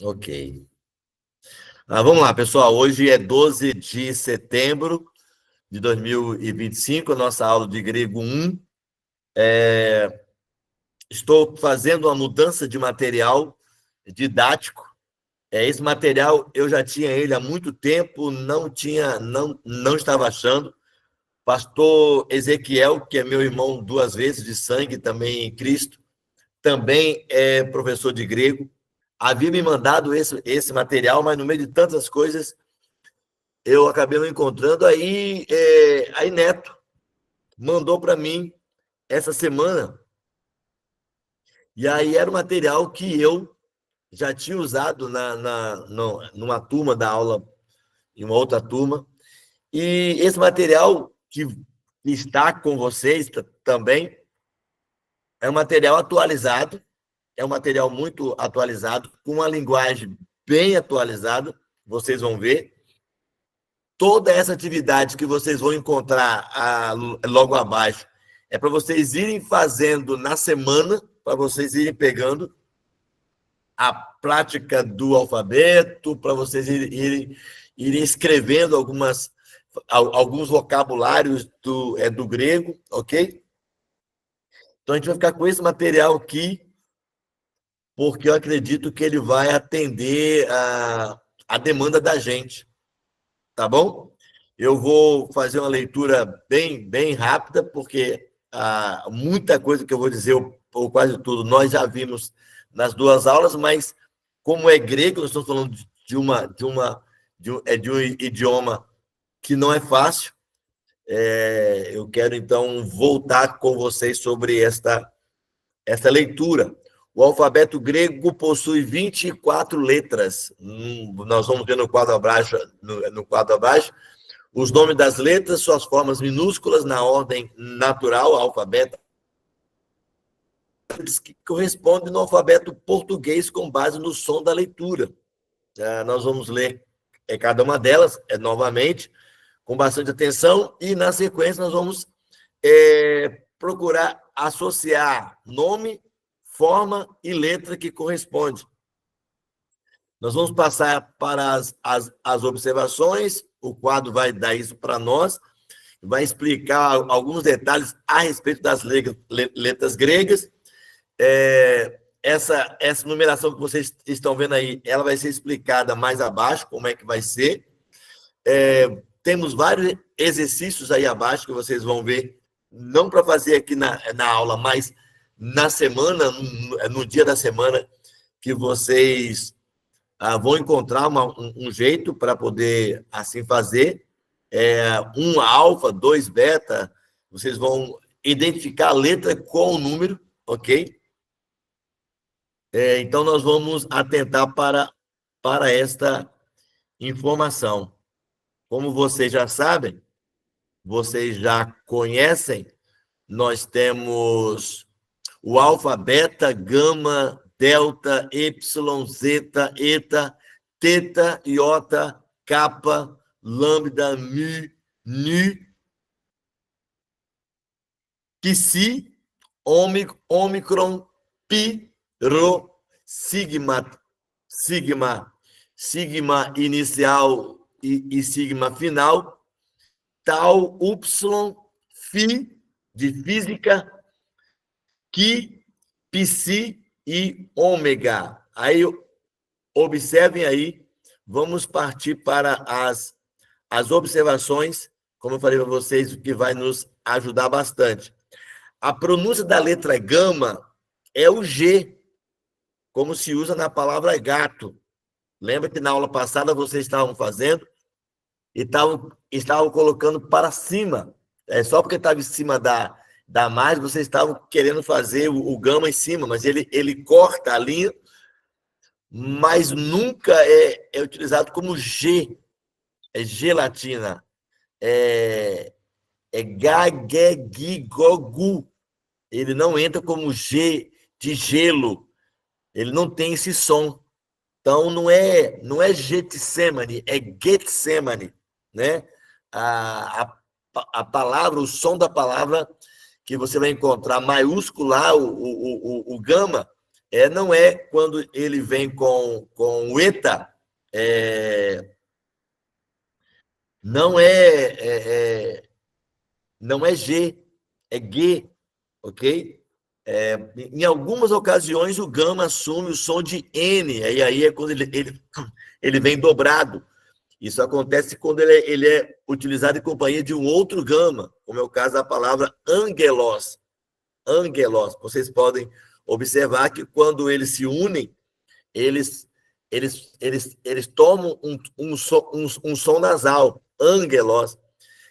Ok. Vamos lá, pessoal. Hoje é 12 de setembro de 2025, a nossa aula de grego 1. Estou fazendo uma mudança de material didático. Esse material eu já tinha ele há muito tempo, não estava achando. Pastor Ezequiel, que é meu irmão 2 vezes de sangue, também em Cristo, também é professor de grego. Havia me mandado esse material, mas no meio de tantas coisas, eu acabei não encontrando. Aí Neto mandou para mim essa semana, e aí era um material que eu já tinha usado numa turma da aula, em uma outra turma, e esse material que está com vocês também é um material atualizado, é um material muito atualizado, com uma linguagem bem atualizada, vocês vão ver. Toda essa atividade que vocês vão encontrar logo abaixo é para vocês irem fazendo na semana, para vocês irem pegando a prática do alfabeto, para vocês irem escrevendo alguns vocabulários do grego, ok? Então, a gente vai ficar com esse material aqui, porque eu acredito que ele vai atender a demanda da gente, tá bom? Eu vou fazer uma leitura bem rápida, porque muita coisa que eu vou dizer, ou quase tudo, nós já vimos nas duas aulas, mas como é grego, nós estamos falando de um idioma que não é fácil. Eu quero, então, voltar com vocês sobre esta leitura. O alfabeto grego possui 24 letras. Nós vamos ver no quadro abaixo, os nomes das letras, suas formas minúsculas na ordem natural, alfabeto, que corresponde no alfabeto português com base no som da leitura. Nós vamos ler cada uma delas, novamente, com bastante atenção, e na sequência nós vamos procurar associar nome, forma e letra que corresponde. Nós vamos passar para as observações, o quadro vai dar isso para nós, vai explicar alguns detalhes a respeito das letras gregas. Essa numeração que vocês estão vendo aí, ela vai ser explicada mais abaixo, como é que vai ser. Temos vários exercícios aí abaixo que vocês vão ver, não para fazer aqui na aula, mas na semana, no dia da semana, que vocês vão encontrar um jeito para poder assim fazer. 1 alfa, 2 beta, vocês vão identificar a letra com o número, ok? Então, nós vamos atentar para esta informação. Como vocês já sabem, vocês já conhecem, nós temos o alfa, beta, gama, delta, epsilon, zeta, eta, teta, iota, kappa, lambda, mi, ni, psi, ômicron, pi, rho, sigma, sigma inicial e sigma final, tau, upsilon, phi, de física, que, psi e ômega. Aí, observem aí, vamos partir para as observações, como eu falei para vocês, o que vai nos ajudar bastante. A pronúncia da letra gama é o G, como se usa na palavra gato. Lembra que na aula passada vocês estavam fazendo e estavam colocando para cima. Só porque estava em cima da margem, vocês estavam querendo fazer o gama em cima, mas ele corta a linha, mas nunca é utilizado como G. É gelatina. É gagegigogu. Ele não entra como G de gelo. Ele não tem esse som. Então, não é Getsemane, é Getsemane, né? A palavra, o som da palavra que você vai encontrar maiúsculo lá, o gama, Não é quando ele vem com o eta, não não é G, é G, ok? Em algumas ocasiões, o gama assume o som de N, e aí é quando ele vem dobrado. Isso acontece quando ele é utilizado em companhia de um outro gama, como é o caso da palavra angelos. Angelos. Vocês podem observar que quando eles se unem, eles tomam um som nasal, angelos,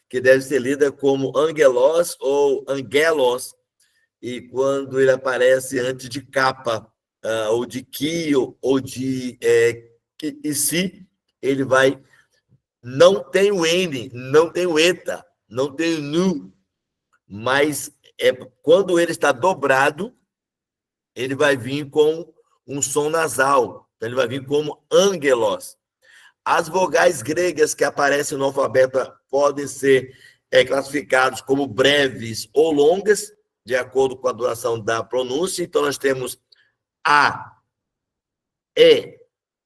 que deve ser lida como angelos ou angelos, e quando ele aparece antes de capa, ou de ki, ou de e si, ele vai... Não tem o N, não tem o eta, não tem o nu, mas quando ele está dobrado, ele vai vir com um som nasal, então ele vai vir como angelos. As vogais gregas que aparecem no alfabeto podem ser classificadas como breves ou longas, de acordo com a duração da pronúncia. Então, nós temos A, E,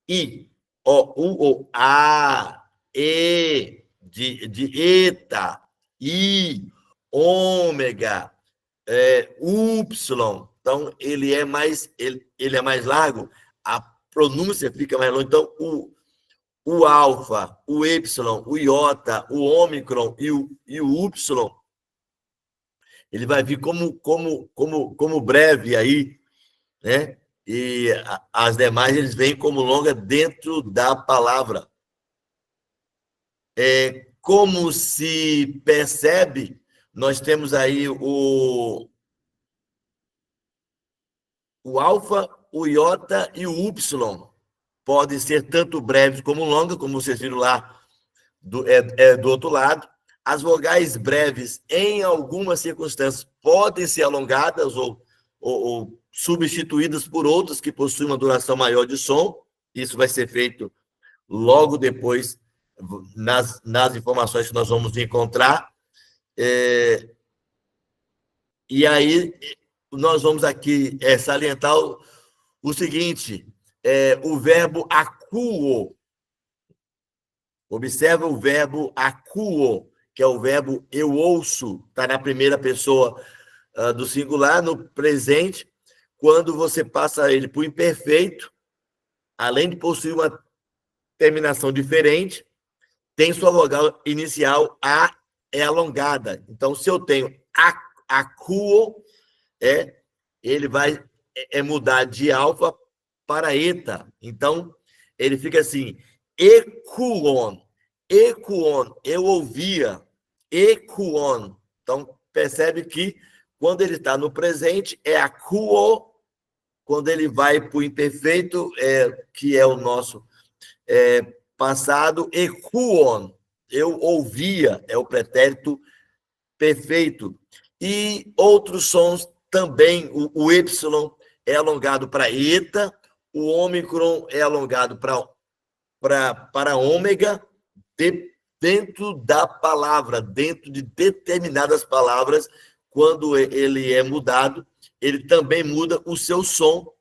I, O, U, O, A, E, de eta, I, ômega, Y. Então, ele é mais largo, a pronúncia fica mais longa. Então, o alfa, o Y, o iota, o ômicron e o Y, ele vai vir como breve aí, né? E as demais eles vêm como longa dentro da palavra. Como se percebe, nós temos aí o alfa, o iota e o Y. Podem ser tanto breves como longas, como vocês viram lá do outro lado. As vogais breves, em algumas circunstâncias, podem ser alongadas ou substituídas por outras que possuem uma duração maior de som. Isso vai ser feito logo depois nas informações que nós vamos encontrar. E aí, nós vamos aqui salientar o seguinte, o verbo acuo. Observa o verbo acuo, que é o verbo eu ouço, está na primeira pessoa do singular, no presente. Quando você passa ele para o imperfeito, além de possuir uma terminação diferente, tem sua vogal inicial, A, é alongada. Então, se eu tenho acuo, ele vai mudar de alfa para eta. Então, ele fica assim, ecuon, eu ouvia, ecuon. Então, percebe que quando ele está no presente, é acuo, quando ele vai para o imperfeito, que é o nosso passado, ecuon, eu ouvia, é o pretérito perfeito. E outros sons também, o Y é alongado para eta, o ômicron é alongado para ômega, dentro da palavra, dentro de determinadas palavras, quando ele é mudado, ele também muda o seu som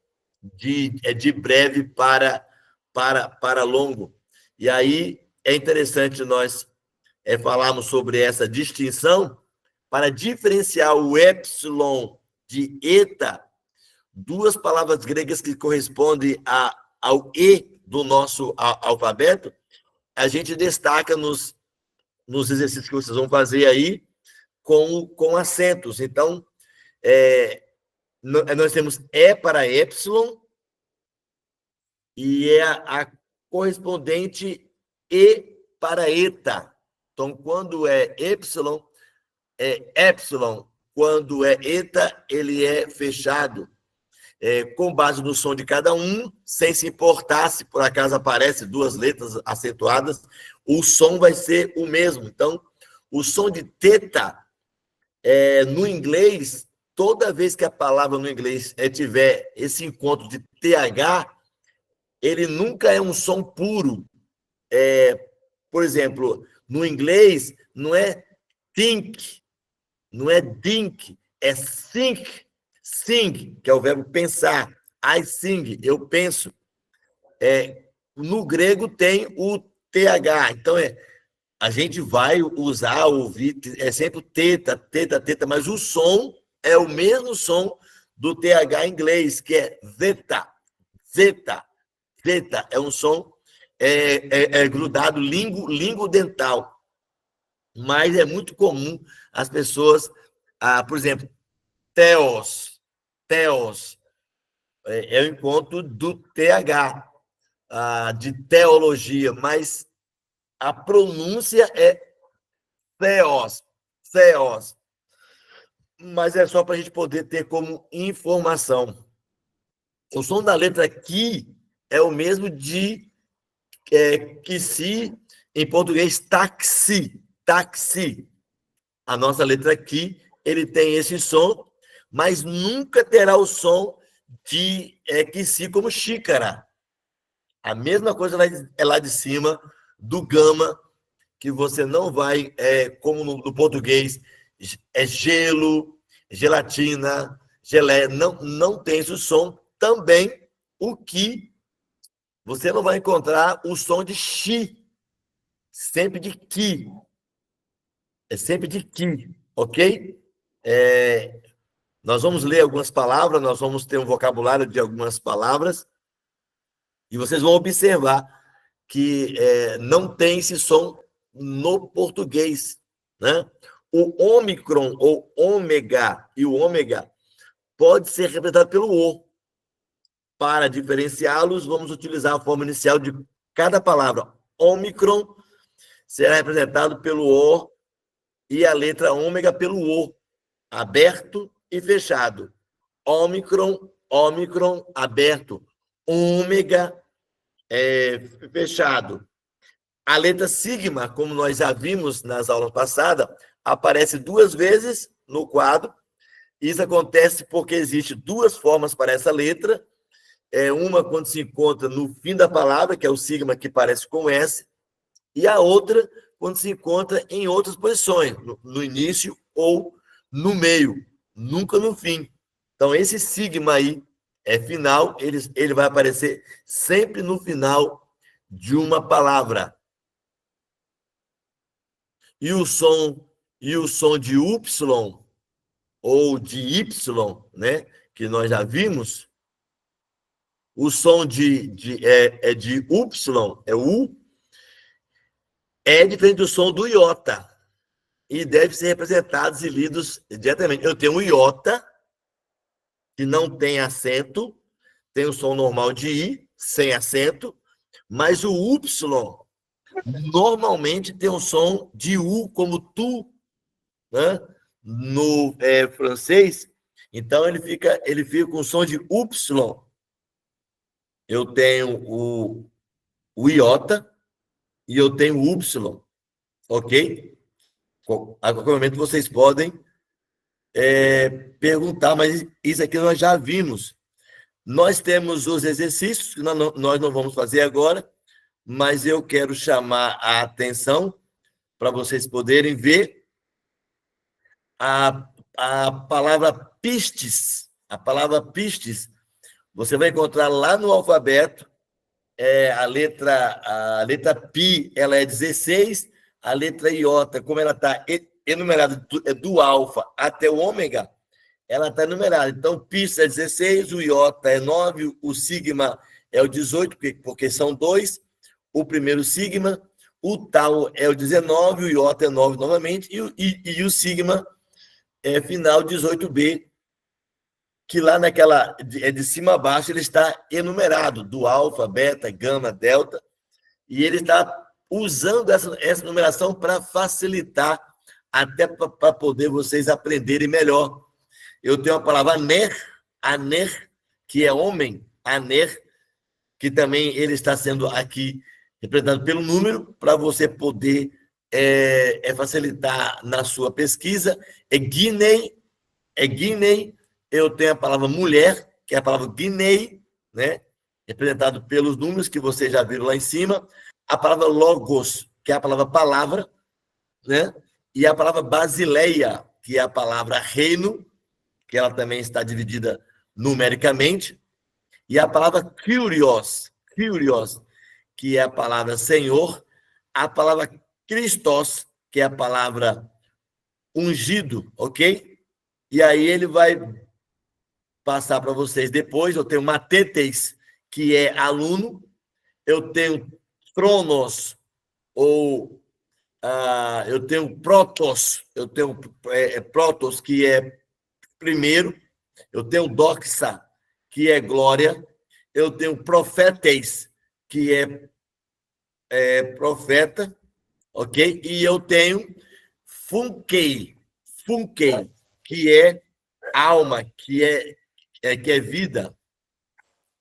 de breve para longo. E aí é interessante nós falarmos sobre essa distinção para diferenciar o epsilon de eta, duas palavras gregas que correspondem ao E do nosso alfabeto. A gente destaca nos exercícios que vocês vão fazer aí com acentos. Então, nós temos E para epsilon e a correspondente E para eta. Então, quando é epsilon, epsilon. Quando é eta, ele é fechado. Com base no som de cada um, sem se importar se por acaso aparece duas letras acentuadas, o som vai ser o mesmo. Então, o som de teta, no inglês, toda vez que a palavra no inglês tiver esse encontro de TH, ele nunca é um som puro. Por exemplo, no inglês, não é think, não é think, é think, sing, que é o verbo pensar. I sing, eu penso. No grego tem o TH, então a gente vai usar, ouvir, é sempre teta, teta, teta, mas o som é o mesmo som do TH em inglês, que é zeta, zeta, zeta, é um som grudado, língua dental, mas é muito comum as pessoas, por exemplo, teos, é o encontro do TH, de teologia, mas a pronúncia é theos, mas é só para a gente poder ter como informação. O som da letra ki é o mesmo de que se, em português, taxi. A nossa letra ki, ele tem esse som, mas nunca terá o som de que se como xícara. A mesma coisa é lá de cima do gama, que você não vai, como no português, é gelo, gelatina, geleia, não tem esse som. Também o que você não vai encontrar o som de chi, sempre de ki. É sempre de ki, ok? Nós vamos ler algumas palavras, nós vamos ter um vocabulário de algumas palavras, e vocês vão observar que não tem esse som no português, né? O ômicron, ou ômega, e o ômega pode ser representado pelo O. Para diferenciá-los, vamos utilizar a forma inicial de cada palavra. Ômicron será representado pelo O e a letra ômega pelo O, aberto e fechado. Ômicron, aberto. Ômega, fechado. A letra sigma, como nós já vimos nas aulas passadas, aparece 2 vezes no quadro. Isso acontece porque existe 2 formas para essa letra. Uma quando se encontra no fim da palavra, que é o sigma que parece com S, e a outra quando se encontra em outras posições, no início ou no meio, nunca no fim. Então, esse sigma aí final, ele vai aparecer sempre no final de uma palavra. E o som de Y ou de Y, né, que nós já vimos, o som de Y, é U, é diferente do som do iota e deve ser representados e lidos diretamente. Eu tenho um iota que não tem acento, tem o som normal de I, sem acento, mas o Y normalmente tem o som de U, como tu, né? No francês. Então, ele fica com o som de Y. Eu tenho o iota e eu tenho o Y, ok? A qualquer momento vocês podem perguntar, mas isso aqui nós já vimos. Nós temos os exercícios, que nós não vamos fazer agora, mas eu quero chamar a atenção para vocês poderem ver a palavra pistes. A palavra pistes, você vai encontrar lá no alfabeto, a letra pi, ela é 16, a letra iota, como ela está enumerada do alfa até o ômega, ela está numerada. Então, pistes é 16, o iota é 9, o sigma é o 18, porque são 2, o primeiro sigma, o tau é o 19, o iota é 9 novamente, e o sigma final 18b, que lá naquela, de cima a baixo, ele está enumerado, do alfa, beta, gama, delta, e ele está usando essa numeração para facilitar, até para poder vocês aprenderem melhor. Eu tenho a palavra aner, que é homem, aner, que também ele está sendo aqui representado pelo número, para você poder facilitar na sua pesquisa. Guinei, eu tenho a palavra mulher, que é a palavra Guinei, né? Representado pelos números que vocês já viram lá em cima. A palavra logos, que é a palavra palavra, né? E a palavra basileia, que é a palavra reino, que ela também está dividida numericamente. E a palavra curios, que é a palavra Senhor, a palavra Christos, que é a palavra ungido, ok? E aí ele vai passar para vocês depois. Eu tenho matetes, que é aluno. Eu tenho tronos, ou eu tenho protos. Eu tenho protos, que é primeiro. Eu tenho doxa, que é glória. Eu tenho profetes, que é profeta, ok? E eu tenho funkei, que é alma, que é vida.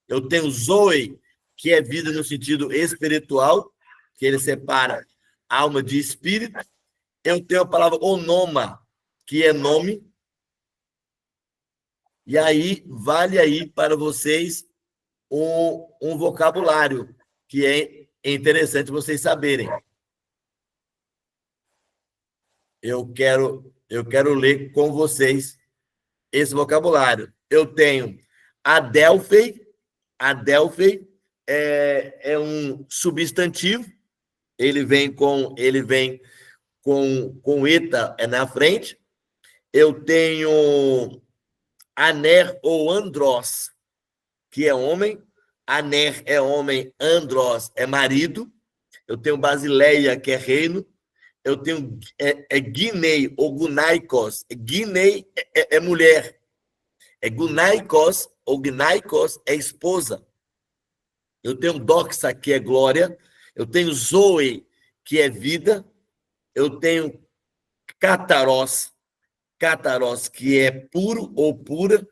Eu tenho zoe, que é vida no sentido espiritual, que ele separa alma de espírito. Eu tenho a palavra onoma, que é nome. E aí, vale aí para vocês um vocabulário que é interessante vocês saberem. Eu quero ler com vocês esse vocabulário. Eu tenho Adelphei. Adelphei é um substantivo. Ele vem com eta na frente. Eu tenho aner ou andros, que é homem. Aner é homem, andros é marido. Eu tenho basileia, que é reino. Eu tenho guinei ou gunaikos. Guinei é mulher. Gunaikos ou gnaikos é esposa. Eu tenho doxa, que é glória. Eu tenho zoe, que é vida. Eu tenho kataros, que é puro ou pura.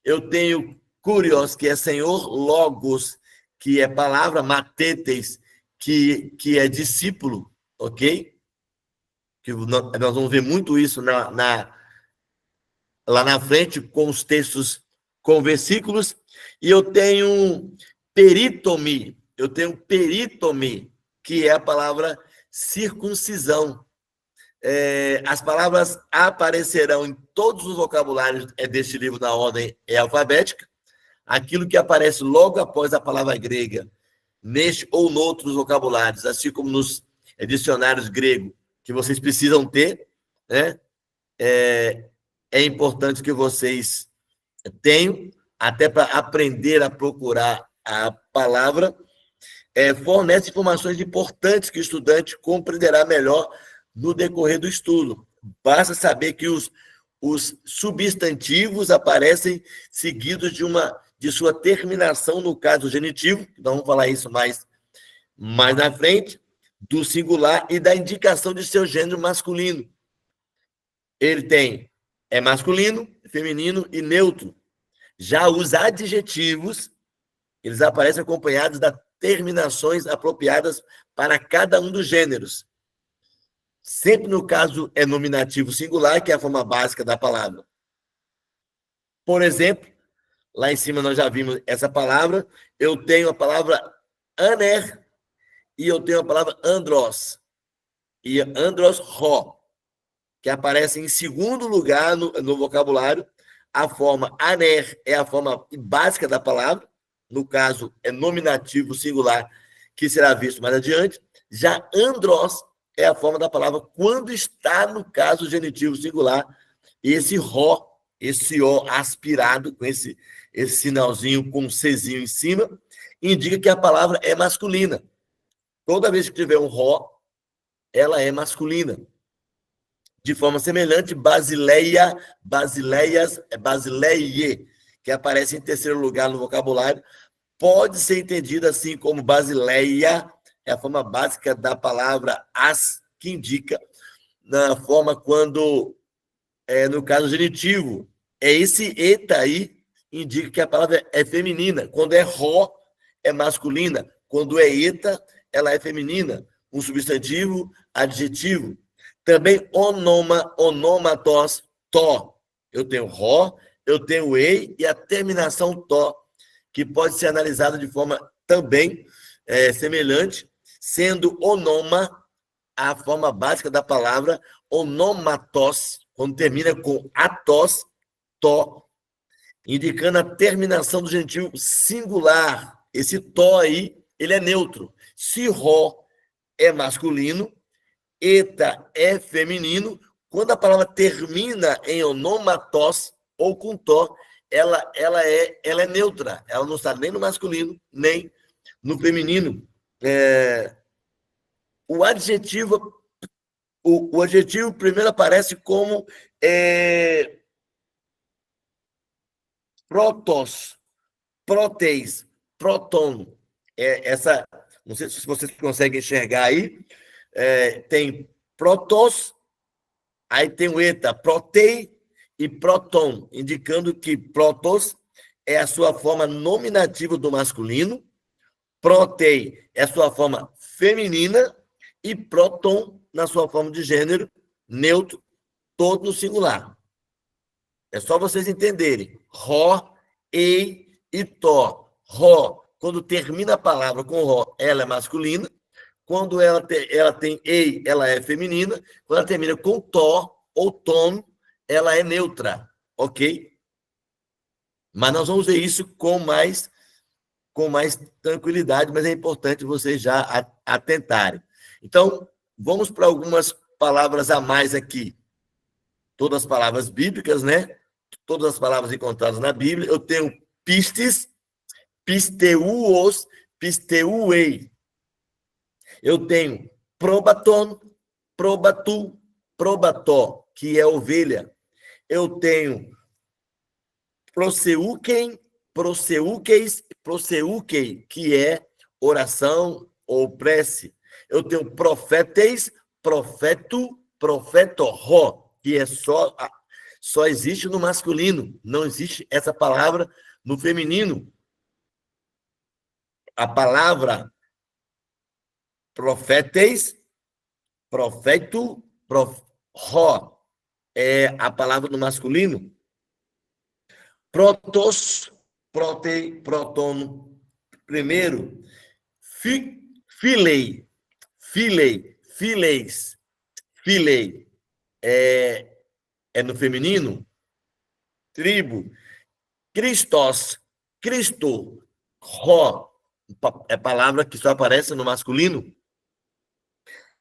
Eu tenho kurios, que é senhor. Logos, que é palavra. Matetes, que é discípulo, ok? Que nós vamos ver muito isso lá na frente, com os textos, com versículos. E eu tenho peritomi, que é a palavra circuncisão. As palavras aparecerão em todos os vocabulários deste livro na ordem alfabética. Aquilo que aparece logo após a palavra grega, neste ou noutros vocabulários, assim como nos dicionários grego, que vocês precisam ter, né? É importante que vocês tenham, até para aprender a procurar a palavra. Fornece informações importantes que o estudante compreenderá melhor no decorrer do estudo. Basta saber que os substantivos aparecem seguidos de sua terminação, no caso genitivo, então vamos falar isso mais na frente, do singular e da indicação de seu gênero masculino. Ele é masculino, feminino e neutro. Já os adjetivos, eles aparecem acompanhados das terminações apropriadas para cada um dos gêneros. Sempre no caso é nominativo singular, que é a forma básica da palavra. Por exemplo, lá em cima nós já vimos essa palavra. Eu tenho a palavra aner e eu tenho a palavra andros. E andros ro, que aparece em segundo lugar no vocabulário. A forma aner é a forma básica da palavra. No caso, é nominativo singular, que será visto mais adiante. Já andros é a forma da palavra quando está no caso genitivo singular. Esse ro, esse o aspirado, com esse sinalzinho com um Czinho em cima, indica que a palavra é masculina. Toda vez que tiver um ro, ela é masculina. De forma semelhante, basileia, basileie, que aparece em terceiro lugar no vocabulário, pode ser entendida assim como basileia, é a forma básica da palavra as, que indica na forma quando, no caso genitivo, esse eta aí, indica que a palavra é feminina. Quando é ro, é masculina. Quando é eta, ela é feminina. Um substantivo, adjetivo. Também onomatos, to. Eu tenho ro, eu tenho ei e a terminação to, que pode ser analisada de forma também semelhante, sendo onoma a forma básica da palavra, onomatos, quando termina com atos, to. indicando a terminação do genitivo singular. Esse tó aí, ele é neutro. Se ró é masculino, eta é feminino, quando a palavra termina em onomatós ou com tó, ela é neutra. Ela não está nem no masculino, nem no feminino. O adjetivo primeiro aparece como protos, proteis, próton. Não sei se vocês conseguem enxergar aí. Tem protos, aí tem o eta, protei e próton, indicando que protos é a sua forma nominativa do masculino, protei é a sua forma feminina e próton na sua forma de gênero neutro, todo no singular. É só vocês entenderem. Ró, ei e tó. Ró, quando termina a palavra com ró, ela é masculina. Quando ela tem ei, ela é feminina. Quando ela termina com tó ou tom, ela é neutra, ok? Mas nós vamos ver isso com mais tranquilidade, mas é importante vocês já atentarem. Então, vamos para algumas palavras a mais aqui. Todas as palavras bíblicas, né? Todas as palavras encontradas na Bíblia. Eu tenho pistes, pisteuos, pisteuei. Eu tenho probaton, probatu, probató, que é ovelha. Eu tenho proseuquem, proseuqueis, proseuquei, que é oração ou prece. Eu tenho profeteis, profeto, profetoró, que é só existe no masculino, não existe essa palavra no feminino. A palavra profeteis, profeto, ró é a palavra no masculino. Protos, protei, proton, primeiro. Filei, fileis, filei é no feminino. Tribo, Christos, Cristo, ró é palavra que só aparece no masculino.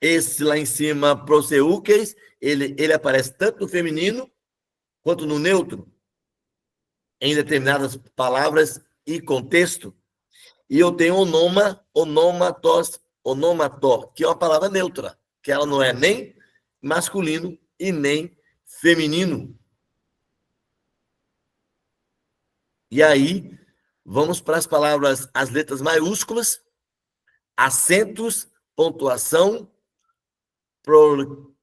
Esse lá em cima, proseuques, ele aparece tanto no feminino quanto no neutro, em determinadas palavras e contexto. E eu tenho onomatos, onomató, que é uma palavra neutra, que ela não é nem masculino e nem feminino. E aí, vamos para as palavras, as letras maiúsculas, acentos, pontuação,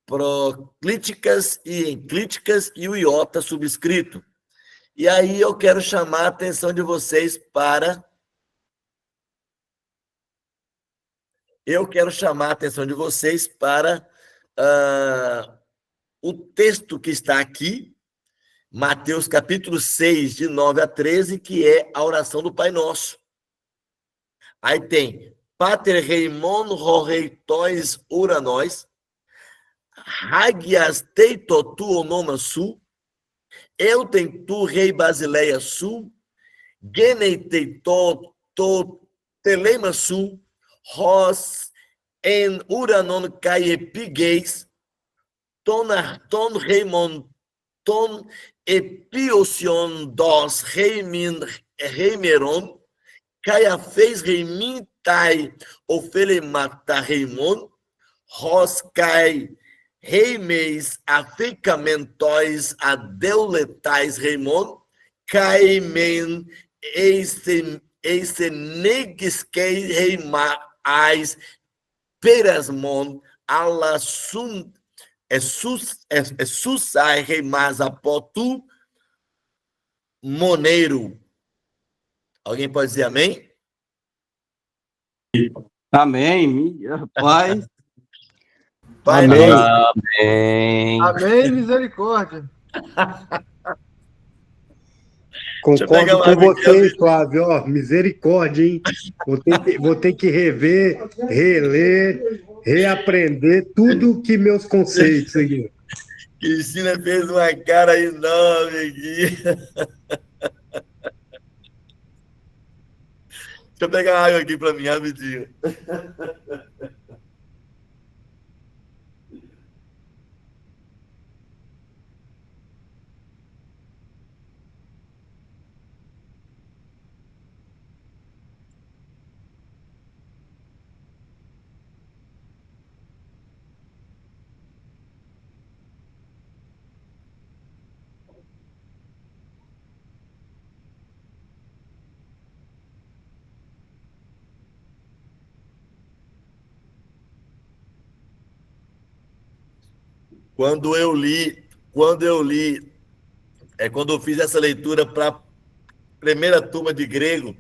proclíticas e enclíticas e o iota subscrito. E aí eu quero chamar a atenção de vocês para... o texto que está aqui, Mateus capítulo 6, de 9 a 13, que é a oração do Pai Nosso. Aí tem Pater Reimon Roreitois Uranós, Hagias Teito Tu Onoma Su, Eu Tem Tu Rei Basileia Su, Geneiteito To Telema Su, Ros En Uranon Caiepigeis, Ton Reimon Ton Epiosion Dos Reimeron, Caiafez Reimintai Ofelemata Reimon, Roscai Reimeis Afecamentóis Adeuletais Reimon, Caimen Eisenegisquei Reimais Perasmon, Alassun Susai Reimas Apotu Moneiro. Alguém pode dizer amém? Amém, rapaz. Amém. Amém. Amém, misericórdia. Concordo com vocês, Flávio. Ó, misericórdia, hein? Vou ter que rever, reler, reaprender tudo que meus conceitos aqui. Cristina fez uma cara enorme aqui. eu pegar água aqui para mim, rapidinho. Quando eu li, quando eu fiz essa leitura para a primeira turma de grego,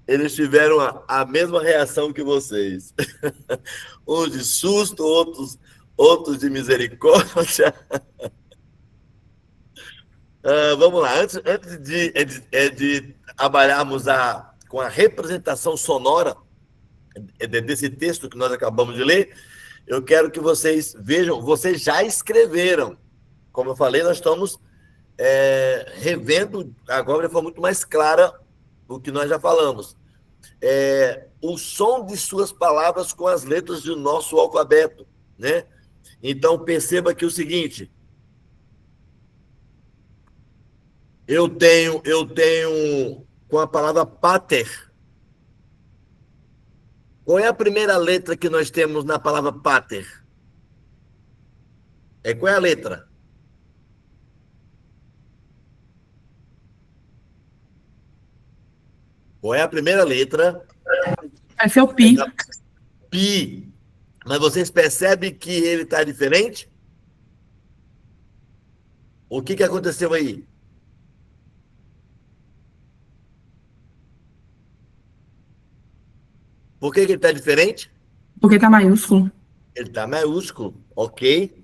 eles tiveram a mesma reação que vocês. Uns de susto, outros de misericórdia. Vamos lá, antes de trabalharmos com a representação sonora desse texto que nós acabamos de ler, eu quero que vocês vejam, vocês já escreveram. Como eu falei, nós estamos revendo agora de forma muito mais clara o que nós já falamos. O som de suas palavras com as letras do nosso alfabeto, né? Então, perceba aqui o seguinte. Eu tenho com a palavra pater. Qual é a primeira letra que nós temos na palavra pater? Qual é a letra? Qual é a primeira letra? Vai ser o pi. Pi. Mas vocês percebem que ele está diferente? O que aconteceu aí? Por que ele está diferente? Porque tá maiúsculo. Ele está maiúsculo, ok.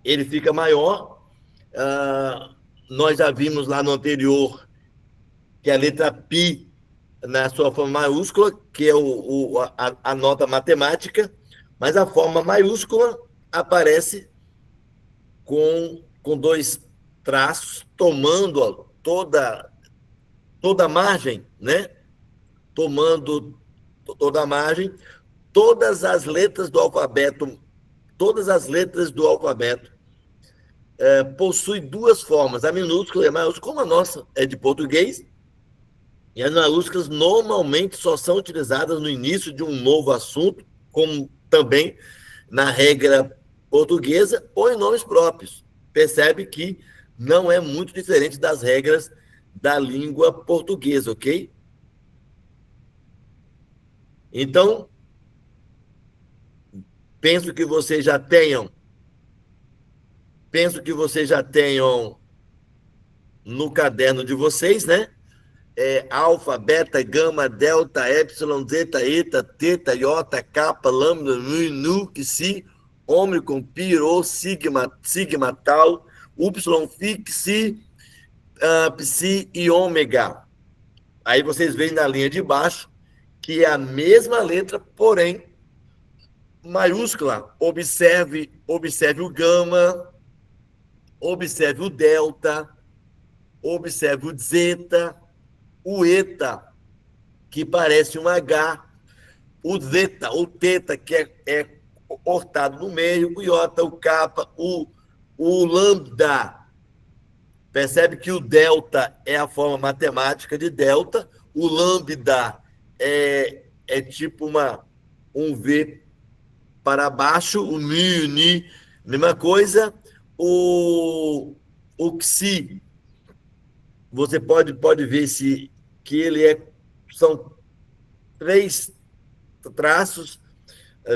Ele fica maior. Nós já vimos lá no anterior que a letra pi, na sua forma maiúscula, que é a nota matemática, mas a forma maiúscula aparece com dois traços, tomando toda a margem, né? Tomando toda a margem, todas as letras do alfabeto possuem duas formas, a minúscula e a maiúscula, como a nossa é de português, e as maiúsculas normalmente só são utilizadas no início de um novo assunto, como também na regra portuguesa ou em nomes próprios. Percebe que não é muito diferente das regras da língua portuguesa, ok? Então, penso que vocês já tenham no caderno de vocês, né? Alfa, beta, gama, delta, epsilon, zeta, eta, teta, iota, kappa, lambda, nu, psi, ômicron, pi, rho, sigma, tal, upsilon, phi, xi, psi e ômega. Aí vocês veem na linha de baixo que é a mesma letra, porém maiúscula. Observe o gama, observe o delta, observe o zeta, o eta, que parece um H, o zeta, o teta, que é cortado no meio, o iota, o kappa, o lambda. Percebe que o delta é a forma matemática de delta, o lambda é tipo um V para baixo, o ni, mesma coisa. O xi, você pode ver que ele são 3 traços,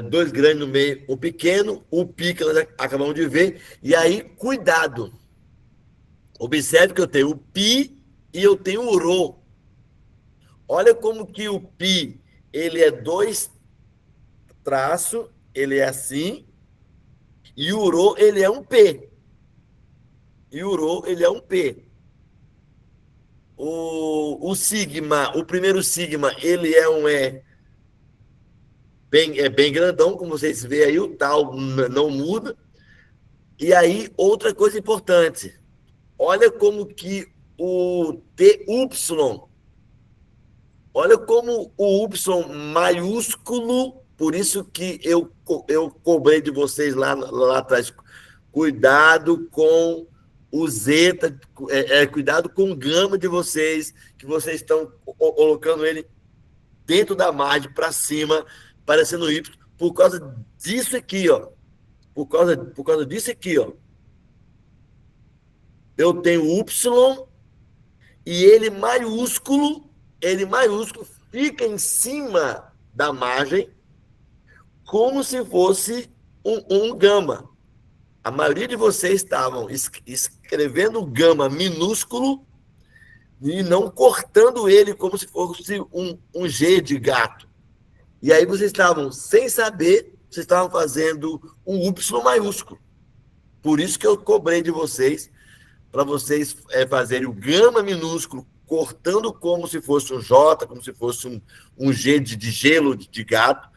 2 grandes no meio, o pequeno, o pi que nós acabamos de ver. E aí, cuidado. Observe que eu tenho o pi e eu tenho o rho. Olha como que o pi, ele é 2 traços, ele é assim, e o rho, ele é um P. O sigma, o primeiro sigma, ele é um bem grandão, como vocês veem aí, o tal não muda. E aí, outra coisa importante, olha como que o TY. Olha como o Y maiúsculo, por isso que eu cobrei de vocês lá atrás. Cuidado com o zeta, cuidado com o gama de vocês, que vocês estão colocando ele dentro da margem, para cima, parecendo Y, por causa disso aqui, ó. Por causa disso aqui, ó. Eu tenho Y e ele maiúsculo fica em cima da margem como se fosse um gama. A maioria de vocês estavam escrevendo gama minúsculo e não cortando ele como se fosse um G de gato. E aí vocês estavam, sem saber, vocês estavam fazendo um Y maiúsculo. Por isso que eu cobrei de vocês, para vocês fazerem o gama minúsculo, cortando como se fosse um J, como se fosse um G de gelo de gato,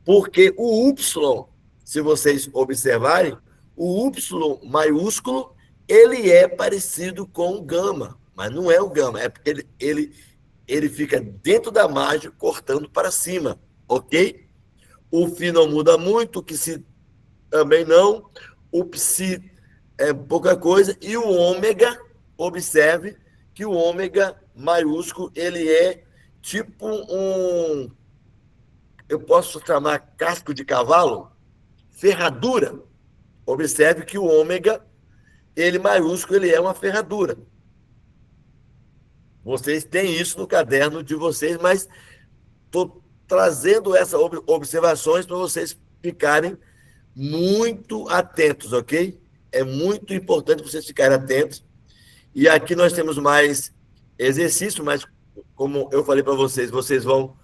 porque o Y, se vocês observarem, o Y maiúsculo, ele é parecido com o gama, mas não é o gama, é porque ele fica dentro da margem, cortando para cima, ok? O φ não muda muito, o psi também não, o psi é pouca coisa, e o ômega, observe que o ômega maiúsculo, ele é tipo eu posso chamar casco de cavalo, ferradura. Observe que o ômega, ele maiúsculo, ele é uma ferradura. Vocês têm isso no caderno de vocês, mas estou trazendo essas observações para vocês ficarem muito atentos, ok? É muito importante vocês ficarem atentos. E aqui nós temos mais exercício, mas como eu falei para vocês, vocês vão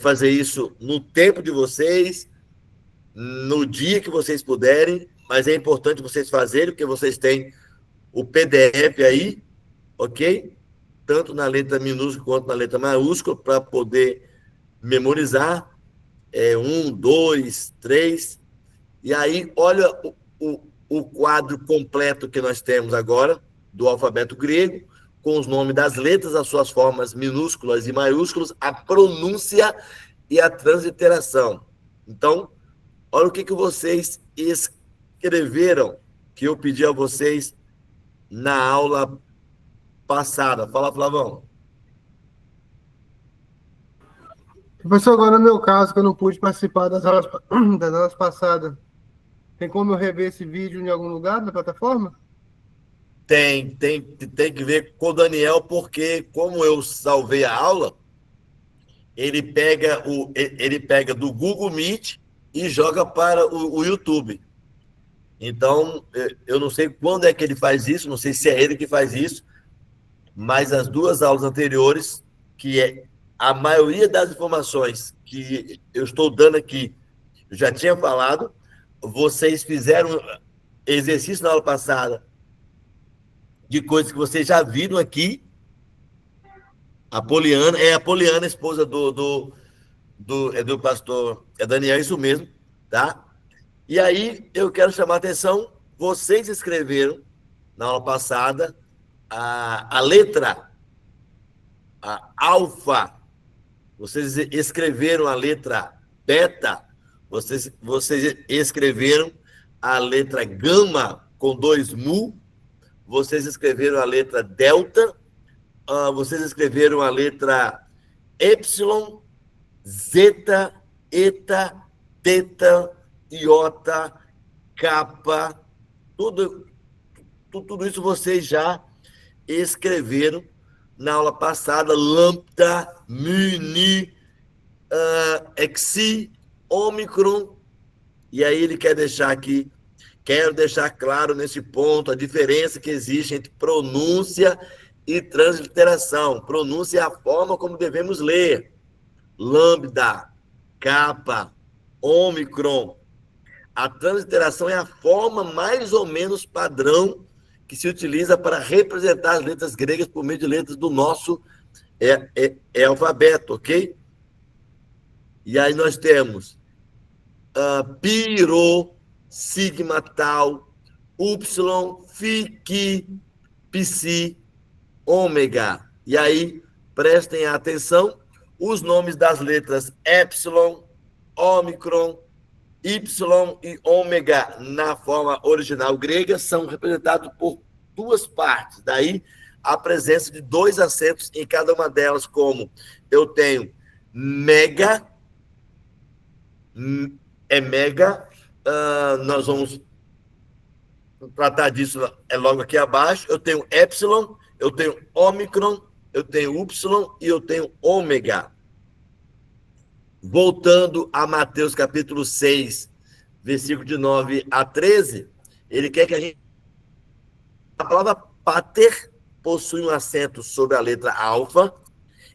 fazer isso no tempo de vocês, no dia que vocês puderem, mas é importante vocês fazerem, porque vocês têm o PDF aí, ok? Tanto na letra minúscula quanto na letra maiúscula, para poder memorizar. 1, 2, 3. E aí, olha o quadro completo que nós temos agora, do alfabeto grego, com os nomes das letras, as suas formas minúsculas e maiúsculas, a pronúncia e a transliteração. Então, olha o que vocês escreveram, que eu pedi a vocês na aula passada. Fala, Flavão. Professor, agora no meu caso, que eu não pude participar das aulas passadas, tem como eu rever esse vídeo em algum lugar na plataforma? Tem que ver com o Daniel, porque como eu salvei a aula, ele pega do Google Meet e joga para o YouTube. Então, eu não sei quando é que ele faz isso, não sei se é ele que faz isso, mas as duas aulas anteriores, que é a maioria das informações que eu estou dando aqui, eu já tinha falado, vocês fizeram exercício na aula passada de coisas que vocês já viram aqui. A Poliana, a esposa do pastor Daniel, isso mesmo, tá? E aí, eu quero chamar a atenção, vocês escreveram, na aula passada, a letra, a alfa, vocês escreveram a letra beta, vocês escreveram a letra gama, com 2 mu, vocês escreveram a letra delta, vocês escreveram a letra epsilon, zeta, eta, teta, iota, kappa, tudo isso vocês já escreveram na aula passada, lambda, mu, ni, xi, ômicron, e aí ele quer deixar aqui, quero deixar claro nesse ponto a diferença que existe entre pronúncia e transliteração. Pronúncia é a forma como devemos ler. Lambda, kappa, ômicron. A transliteração é a forma mais ou menos padrão que se utiliza para representar as letras gregas por meio de letras do nosso alfabeto, ok? E aí nós temos piro, sigma, tal, upsilon, phi, chi, psi, ômega. E aí, prestem atenção, os nomes das letras epsilon, ômicron, y e ômega na forma original grega são representados por duas partes. Daí, a presença de dois acentos em cada uma delas, como eu tenho mega, é mega, nós vamos tratar disso logo aqui abaixo. Eu tenho epsilon, eu tenho ômicron, eu tenho y e eu tenho ômega. Voltando a Mateus capítulo 6, versículo de 9 a 13, ele quer que a gente... A palavra pater possui um acento sobre a letra alfa,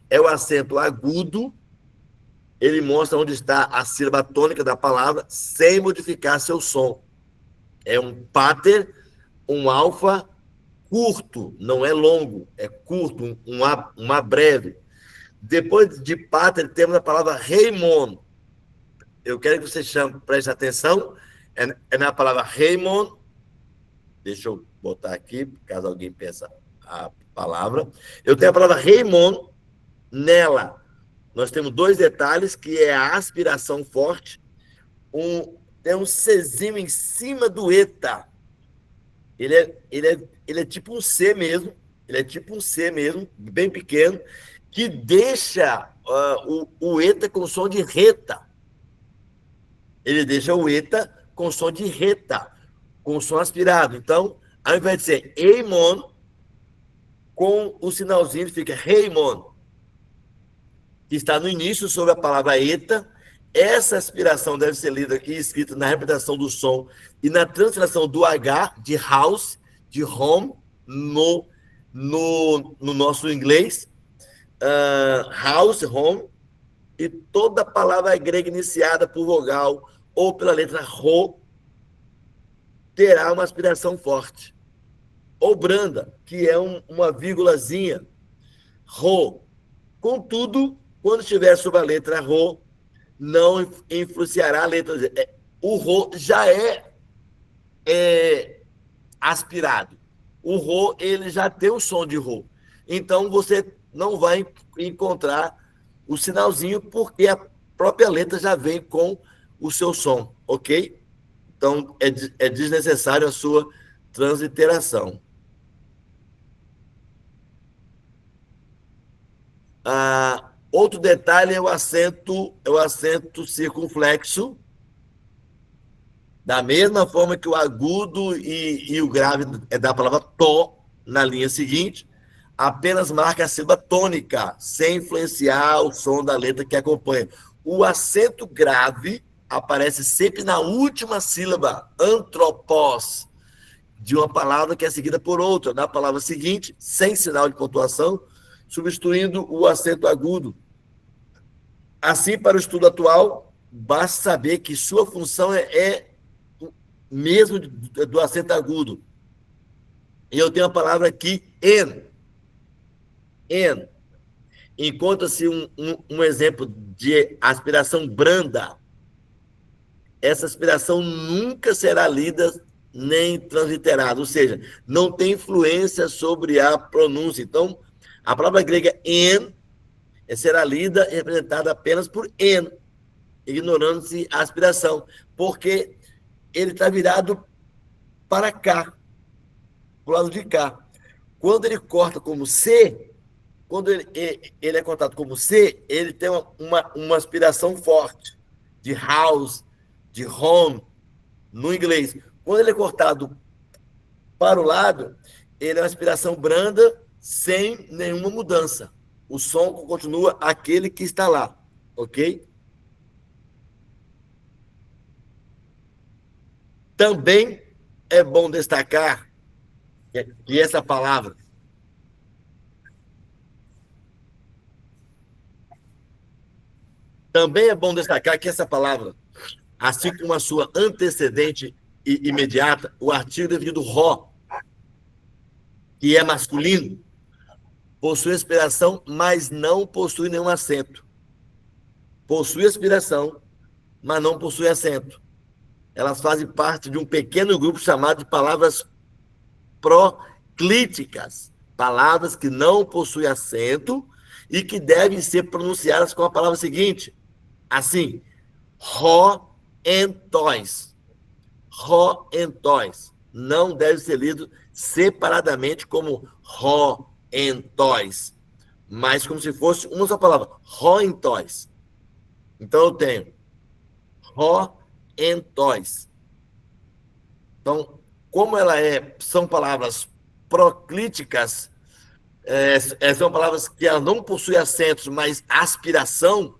é o acento agudo, ele mostra onde está a sílaba tônica da palavra, sem modificar seu som. É um pater, um alfa curto, não é longo, é curto, uma breve. Depois de pater, temos a palavra reimon. Eu quero que você preste atenção, é na palavra reimon. Deixa eu botar aqui, caso alguém pense a palavra. Eu tenho a palavra reimon, nela nós temos dois detalhes, que é a aspiração forte, tem um Czinho em cima do eta. Ele é tipo um C mesmo, bem pequeno, que deixa o eta com som de reta. Ele deixa o eta com som de reta, com som aspirado. Então, ao invés de ser eimon, com o sinalzinho fica reimon, que está no início sobre a palavra eta. Essa aspiração deve ser lida aqui, escrita na representação do som e na translação do H de house, de home, no nosso inglês. House, home, e toda palavra grega iniciada por vogal ou pela letra rho terá uma aspiração forte. Ou branda, que é uma vírgulazinha, rho. Contudo, quando estiver sobre a letra rho, não influenciará a letra Z. O rho já é aspirado. O rho, ele já tem o som de rho. Então, você não vai encontrar o sinalzinho, porque a própria letra já vem com o seu som, ok? Então, é desnecessário a sua transliteração. Outro detalhe é o acento circunflexo, da mesma forma que o agudo e o grave é da palavra to, na linha seguinte, apenas marca a sílaba tônica, sem influenciar o som da letra que acompanha. O acento grave aparece sempre na última sílaba, antropós, de uma palavra que é seguida por outra, na palavra seguinte, sem sinal de pontuação, substituindo o acento agudo. Assim, para o estudo atual, basta saber que sua função é mesmo do acento agudo. E eu tenho a palavra aqui, en. Encontra-se um exemplo de aspiração branda. Essa aspiração nunca será lida nem transliterada, ou seja, não tem influência sobre a pronúncia. Então, a palavra grega en será lida e representada apenas por en, ignorando-se a aspiração, porque ele está virado para cá, para o lado de cá. Quando ele corta como C, quando ele é cortado como C, ele tem uma aspiração forte, de house, de home, no inglês. Quando ele é cortado para o lado, ele é uma aspiração branda, sem nenhuma mudança. O som continua aquele que está lá, ok? Também é bom destacar que essa palavra assim como a sua antecedente e imediata, o artigo definido ro, que é masculino, possui aspiração, mas não possui nenhum acento. Possui aspiração, mas não possui acento. Elas fazem parte de um pequeno grupo chamado de palavras proclíticas. Palavras que não possuem acento e que devem ser pronunciadas com a palavra seguinte, assim, roentóis. Roentóis. Não deve ser lido separadamente como roentóis, mas como se fosse uma só palavra, roentóis. Então eu tenho roentóis. Então, como são palavras proclíticas, são palavras que elas não possuem acentos, mas aspiração,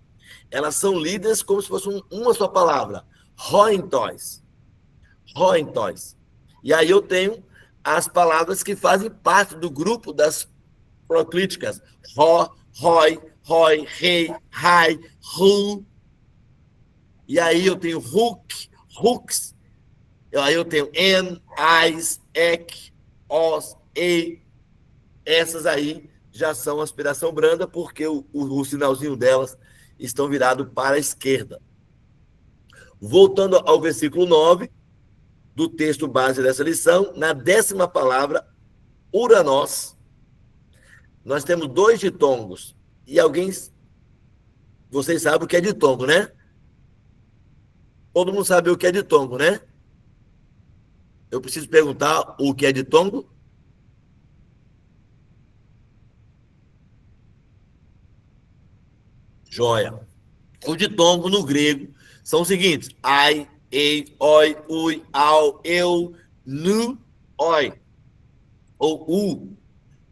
elas são lidas como se fosse uma só palavra, roentóis. Roentóis. E aí eu tenho as palavras que fazem parte do grupo das proclíticas. Ró, rói, rói, rei, rai, ru. E aí eu tenho ruk, ruks. Aí eu tenho en, ais, ek, os, e. Essas aí já são aspiração branda, porque o sinalzinho delas estão virado para a esquerda. Voltando ao versículo 9, do texto base dessa lição, na 10ª palavra, uranós, nós temos 2 ditongos. E vocês sabem o que é ditongo, né? Todo mundo sabe o que é ditongo, né? Eu preciso perguntar o que é ditongo? Joia. O ditongo no grego são os seguintes: ai, ei, oi, ui, au, eu, nu, oi, ou u.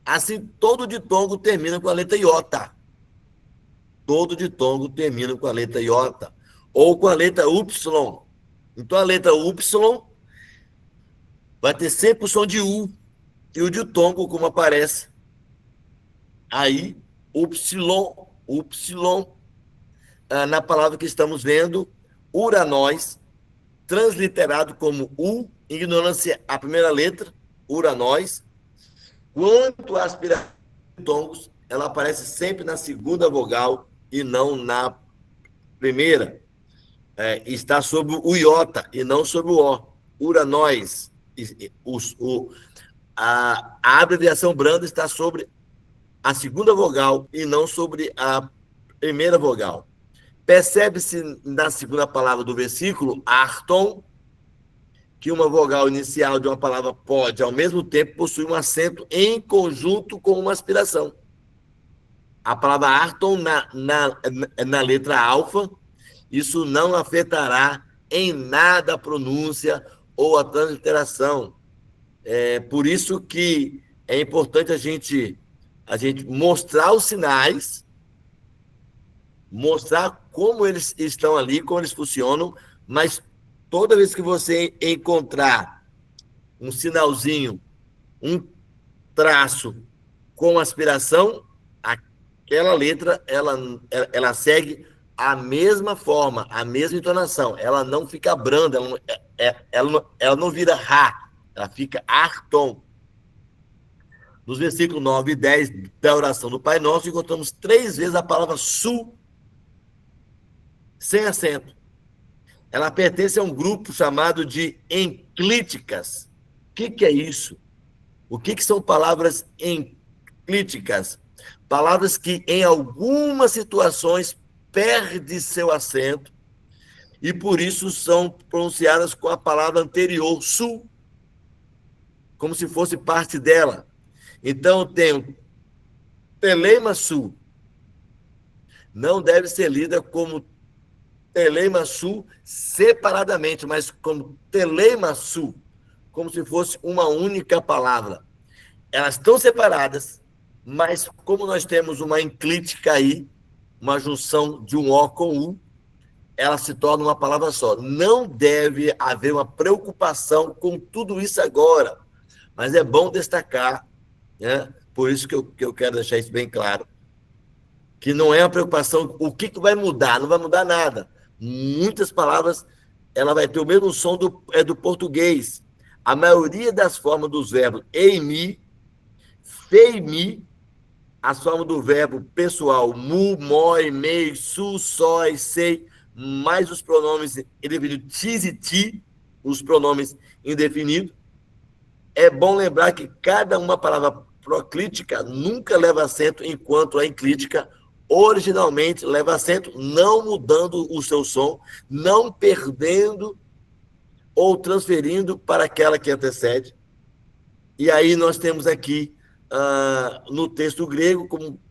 Assim, todo ditongo termina com a letra iota. Todo ditongo termina com a letra iota. Ou com a letra y. Então, a letra y vai ter sempre o som de u. E o ditongo, como aparece aí, y, na palavra que estamos vendo, uranós, transliterado como U, ignorância a primeira letra, uranós. Quanto à aspiração de tongos, ela aparece sempre na segunda vogal e não na primeira. Está sobre o iota e não sobre o O. Uranós. A abreviação branda está sobre a segunda vogal e não sobre a primeira vogal. Percebe-se na segunda palavra do versículo, arton, que uma vogal inicial de uma palavra pode, ao mesmo tempo, possuir um acento em conjunto com uma aspiração. A palavra arton na letra alfa, isso não afetará em nada a pronúncia ou a transliteração. Por isso que é importante a gente mostrar os sinais, mostrar como eles estão ali, como eles funcionam, mas toda vez que você encontrar um sinalzinho, um traço com aspiração, aquela letra, ela segue a mesma forma, a mesma entonação. Ela não fica branda, ela não vira Rá, ela fica Arton. Nos versículos 9 e 10 da oração do Pai Nosso, encontramos 3 vezes a palavra su, sem acento. Ela pertence a um grupo chamado de enclíticas. O que é isso? O que são palavras enclíticas? Palavras que, em algumas situações, perdem seu acento e, por isso, são pronunciadas com a palavra anterior, su, como se fosse parte dela. Então, eu tenho telemaçu. Não deve ser lida como telemaçu separadamente, mas como telemaçu, como se fosse uma única palavra. Elas estão separadas, mas como nós temos uma enclítica aí, uma junção de um O com U, ela se torna uma palavra só. Não deve haver uma preocupação com tudo isso agora, mas é bom destacar, né? Por isso que eu quero deixar isso bem claro, que não é uma preocupação, o que vai mudar? Não vai mudar nada. Muitas palavras, ela vai ter o mesmo som do português. A maioria das formas dos verbos em mi, fei mi, as formas do verbo pessoal, mu, moi, mei, su, sói, sei, mais os pronomes indefinidos, tis e ti, os pronomes indefinidos. É bom lembrar que cada uma palavra proclítica nunca leva acento, enquanto a enclítica originalmente leva acento, não mudando o seu som, não perdendo ou transferindo para aquela que antecede. E aí nós temos aqui, no texto grego, como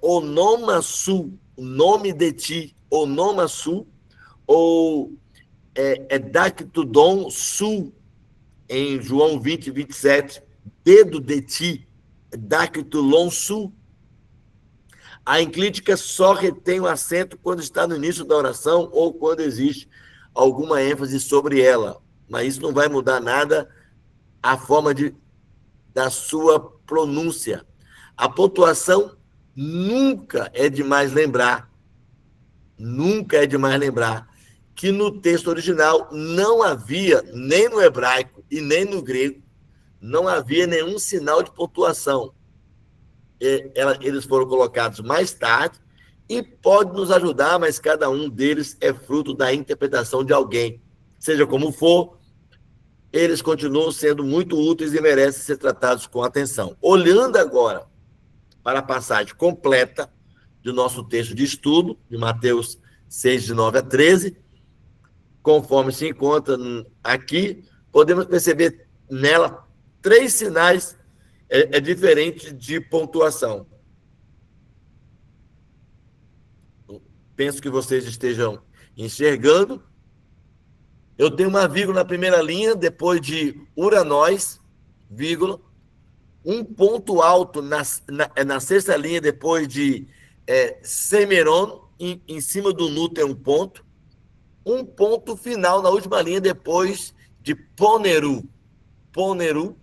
onomasu, nome de ti, onomasu, ou dactudon su, em João 20, 27, dedo de ti, dactulon su. A enclítica só retém o acento quando está no início da oração ou quando existe alguma ênfase sobre ela. Mas isso não vai mudar nada a forma da sua pronúncia. A pontuação nunca é demais lembrar que no texto original não havia, nem no hebraico e nem no grego, não havia nenhum sinal de pontuação. Eles foram colocados mais tarde e pode nos ajudar, mas cada um deles é fruto da interpretação de alguém. Seja como for, eles continuam sendo muito úteis e merecem ser tratados com atenção. Olhando agora para a passagem completa do nosso texto de estudo, de Mateus 6, de 9 a 13, conforme se encontra aqui, podemos perceber nela 3 sinais diferentes de pontuação. Penso que vocês estejam enxergando. Eu tenho uma vírgula na primeira linha, depois de uranós, vírgula. Um ponto alto na sexta linha, depois de semeron, em cima do nu tem um ponto. Um ponto final na última linha, depois de poneru. Poneru,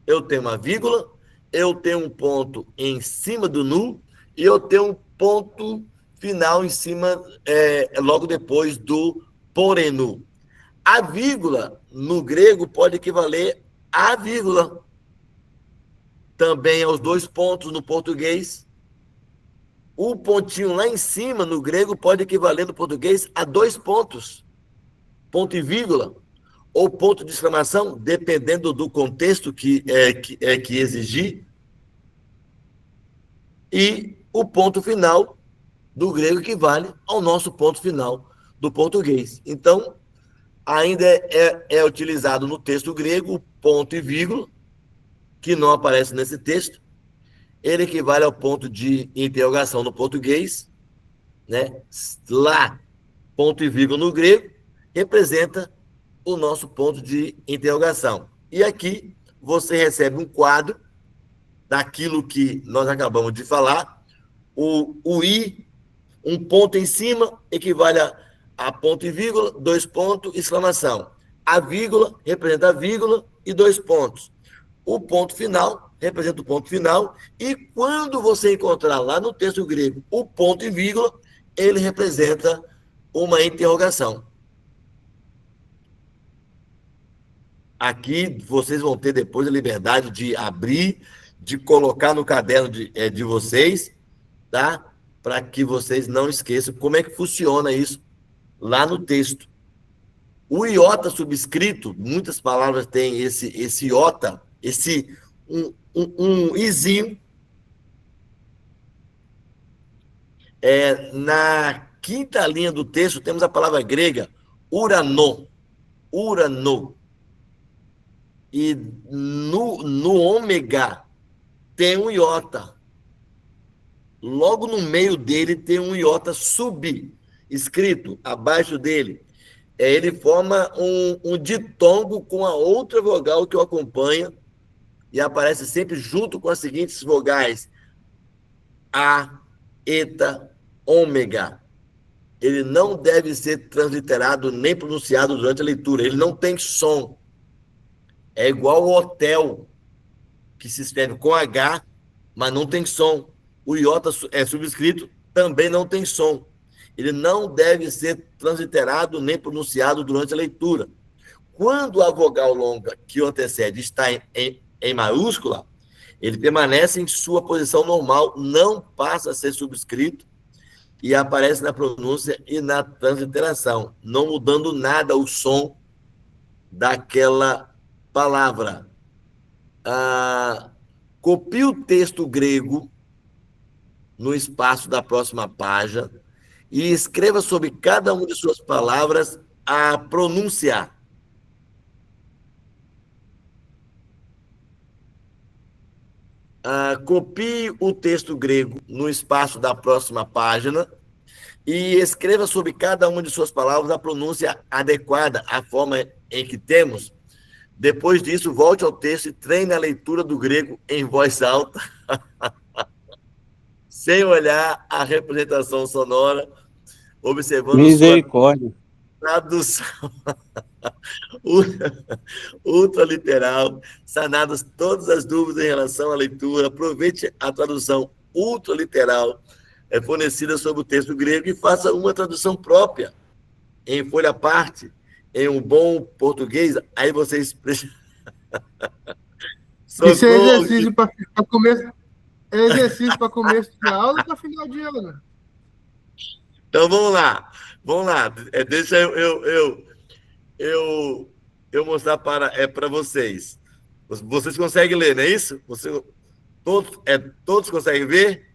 eu tenho uma vírgula, eu tenho um ponto em cima do nu, e eu tenho um ponto final em cima, logo depois do porenu. A vírgula, no grego, pode equivaler a vírgula. Também aos 2 pontos no português. O pontinho lá em cima, no grego, pode equivaler no português a 2 pontos. Ponto e vírgula. Ou ponto de exclamação, dependendo do contexto que exigir. E o ponto final do grego equivale ao nosso ponto final do português. Então, ainda é utilizado no texto grego o ponto e vírgula, que não aparece nesse texto. Ele equivale ao ponto de interrogação no português, né? Lá, ponto e vírgula no grego, representa o nosso ponto de interrogação. E aqui você recebe um quadro daquilo que nós acabamos de falar. O i, um ponto em cima, equivale a ponto e vírgula, 2 pontos, exclamação. A vírgula representa a vírgula e 2 pontos. O ponto final representa o ponto final, e quando você encontrar lá no texto grego o ponto e vírgula, ele representa uma interrogação. Aqui vocês vão ter depois a liberdade de abrir, de colocar no caderno de vocês, tá? Para que vocês não esqueçam como é que funciona isso lá no texto. O iota subscrito, muitas palavras têm esse iota, um izinho. Na quinta linha do texto temos a palavra grega urano. Urano. E no ômega tem um iota. Logo no meio dele tem um iota subscrito, abaixo dele. Ele forma um ditongo com a outra vogal que o acompanha e aparece sempre junto com as seguintes vogais: a, eta, ômega. Ele não deve ser transliterado nem pronunciado durante a leitura. Ele não tem som. É igual ao hotel, que se escreve com H, mas não tem som. O iota subscrito também não tem som. Ele não deve ser transliterado nem pronunciado durante a leitura. Quando a vogal longa que o antecede está em maiúscula, ele permanece em sua posição normal, não passa a ser subscrito e aparece na pronúncia e na transliteração, não mudando nada o som daquela palavra. Copie o texto grego no espaço da próxima página e escreva sobre cada uma de suas palavras a pronúncia. Copie o texto grego no espaço da próxima página e escreva sobre cada uma de suas palavras a pronúncia adequada à forma em que temos. Depois disso, volte ao texto e treine a leitura do grego em voz alta, sem olhar a representação sonora, observando Misericórdia. sua tradução ultraliteral, sanadas todas as dúvidas em relação à leitura. Aproveite a tradução ultraliteral fornecida sobre o texto grego e faça uma tradução própria, em folha à parte, em um bom português. Aí vocês... Isso é exercício para começo. É exercício para começo de aula ou para final de aula? Então vamos lá. Deixa eu mostrar para vocês. Vocês conseguem ler, não é isso? Todos conseguem ver?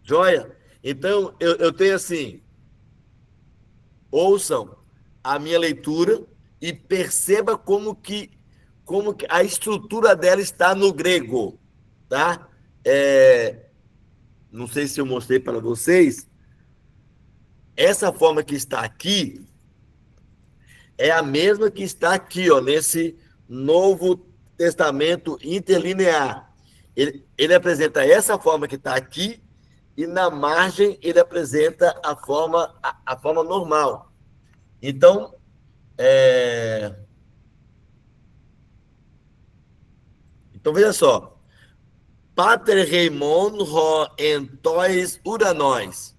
Joia? Então, eu tenho assim, ouçam a minha leitura e perceba como que a estrutura dela está no grego, tá? Não sei se eu mostrei para vocês, essa forma que está aqui é a mesma que está aqui, ó, nesse Novo Testamento interlinear. Ele apresenta essa forma que está aqui e na margem ele apresenta a forma normal. Então, veja só. Pater Reimon ho en tois uranóis,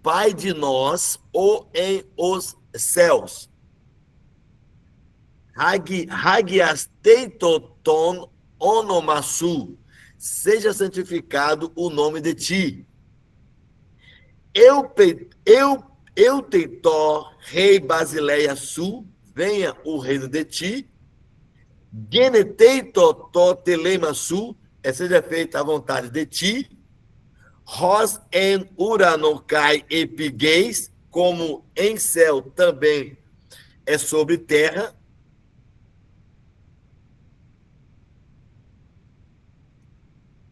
Pai de nós ou em os céus. Hagiasteitoton onomassu, seja santificado o nome de ti. Eu teitó, rei Basileia Su, venha o reino de ti. Geneteitotó telemasu, seja feita a vontade de ti. Ros en uranokai epigeis, como em céu também é sobre terra.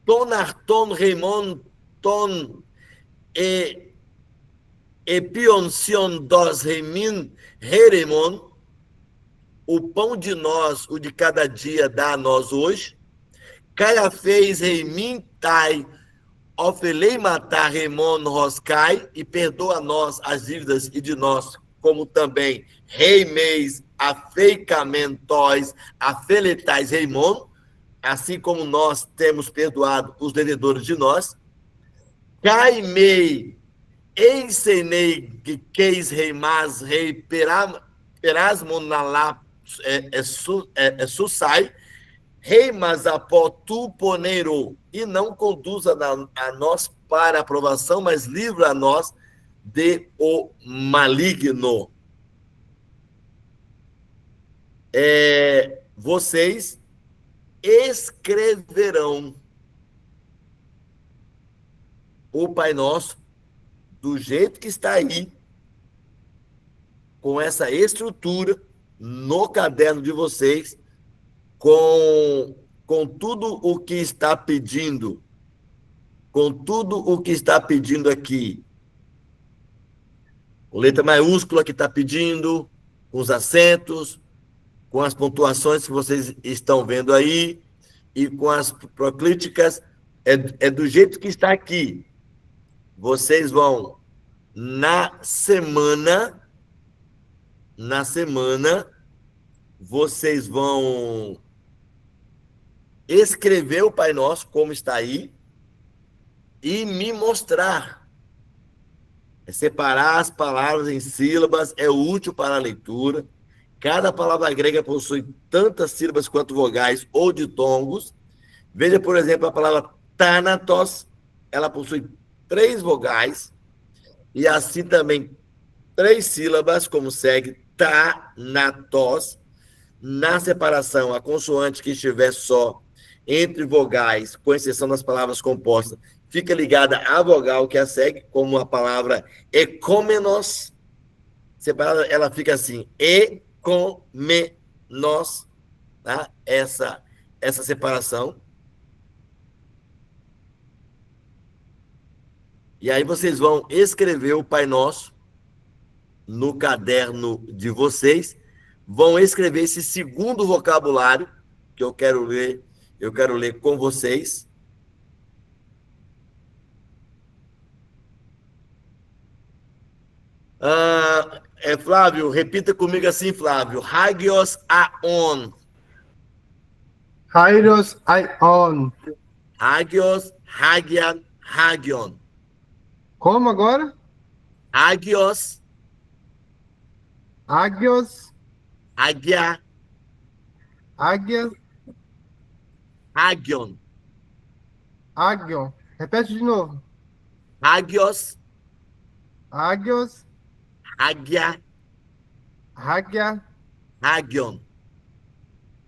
Tonarton remon ton epioncion dos remin heremon, o pão de nós, o de cada dia, dá a nós hoje. Caiafez remin tai ofelei matar remon roscai, e perdoa a nós as dívidas e de nós, como também reimeis afeicamentóis afeletais reimon, assim como nós temos perdoado os devedores de nós. Caimei ensinei queis reimas rei perasmonalá sussai, rei Mazapó tu poneiro, e não conduza a nós para a aprovação, mas livra a nós de o maligno. Vocês escreverão o Pai Nosso do jeito que está aí, com essa estrutura, no caderno de vocês, com tudo o que está pedindo, aqui, com letra maiúscula que está pedindo, com os acentos, com as pontuações que vocês estão vendo aí, e com as proclíticas, é do jeito que está aqui. Vocês vão, na semana, vocês vão escrever o Pai Nosso, como está aí, e me mostrar. Separar as palavras em sílabas é útil para a leitura. Cada palavra grega possui tantas sílabas quanto vogais ou ditongos. Veja, por exemplo, a palavra thanatos, ela possui 3 vogais, e assim também 3 sílabas, como segue, thanatos. Na separação, a consoante que estiver só entre vogais, com exceção das palavras compostas, fica ligada à vogal que a segue, como a palavra ecômenos. Separada, ela fica assim, ecômenos, tá? Essa separação. E aí vocês vão escrever o Pai Nosso no caderno de vocês, vão escrever esse segundo vocabulário que eu quero ler com vocês. Flávio, repita comigo assim, Flávio. Hagios aon. Hagios aion. Hagios, hagian, hagion. Como agora? Hagios, Águias, hagia, águia, hagion. águion. Repete de novo. Hagios, Águias, hagia, águia, hagion.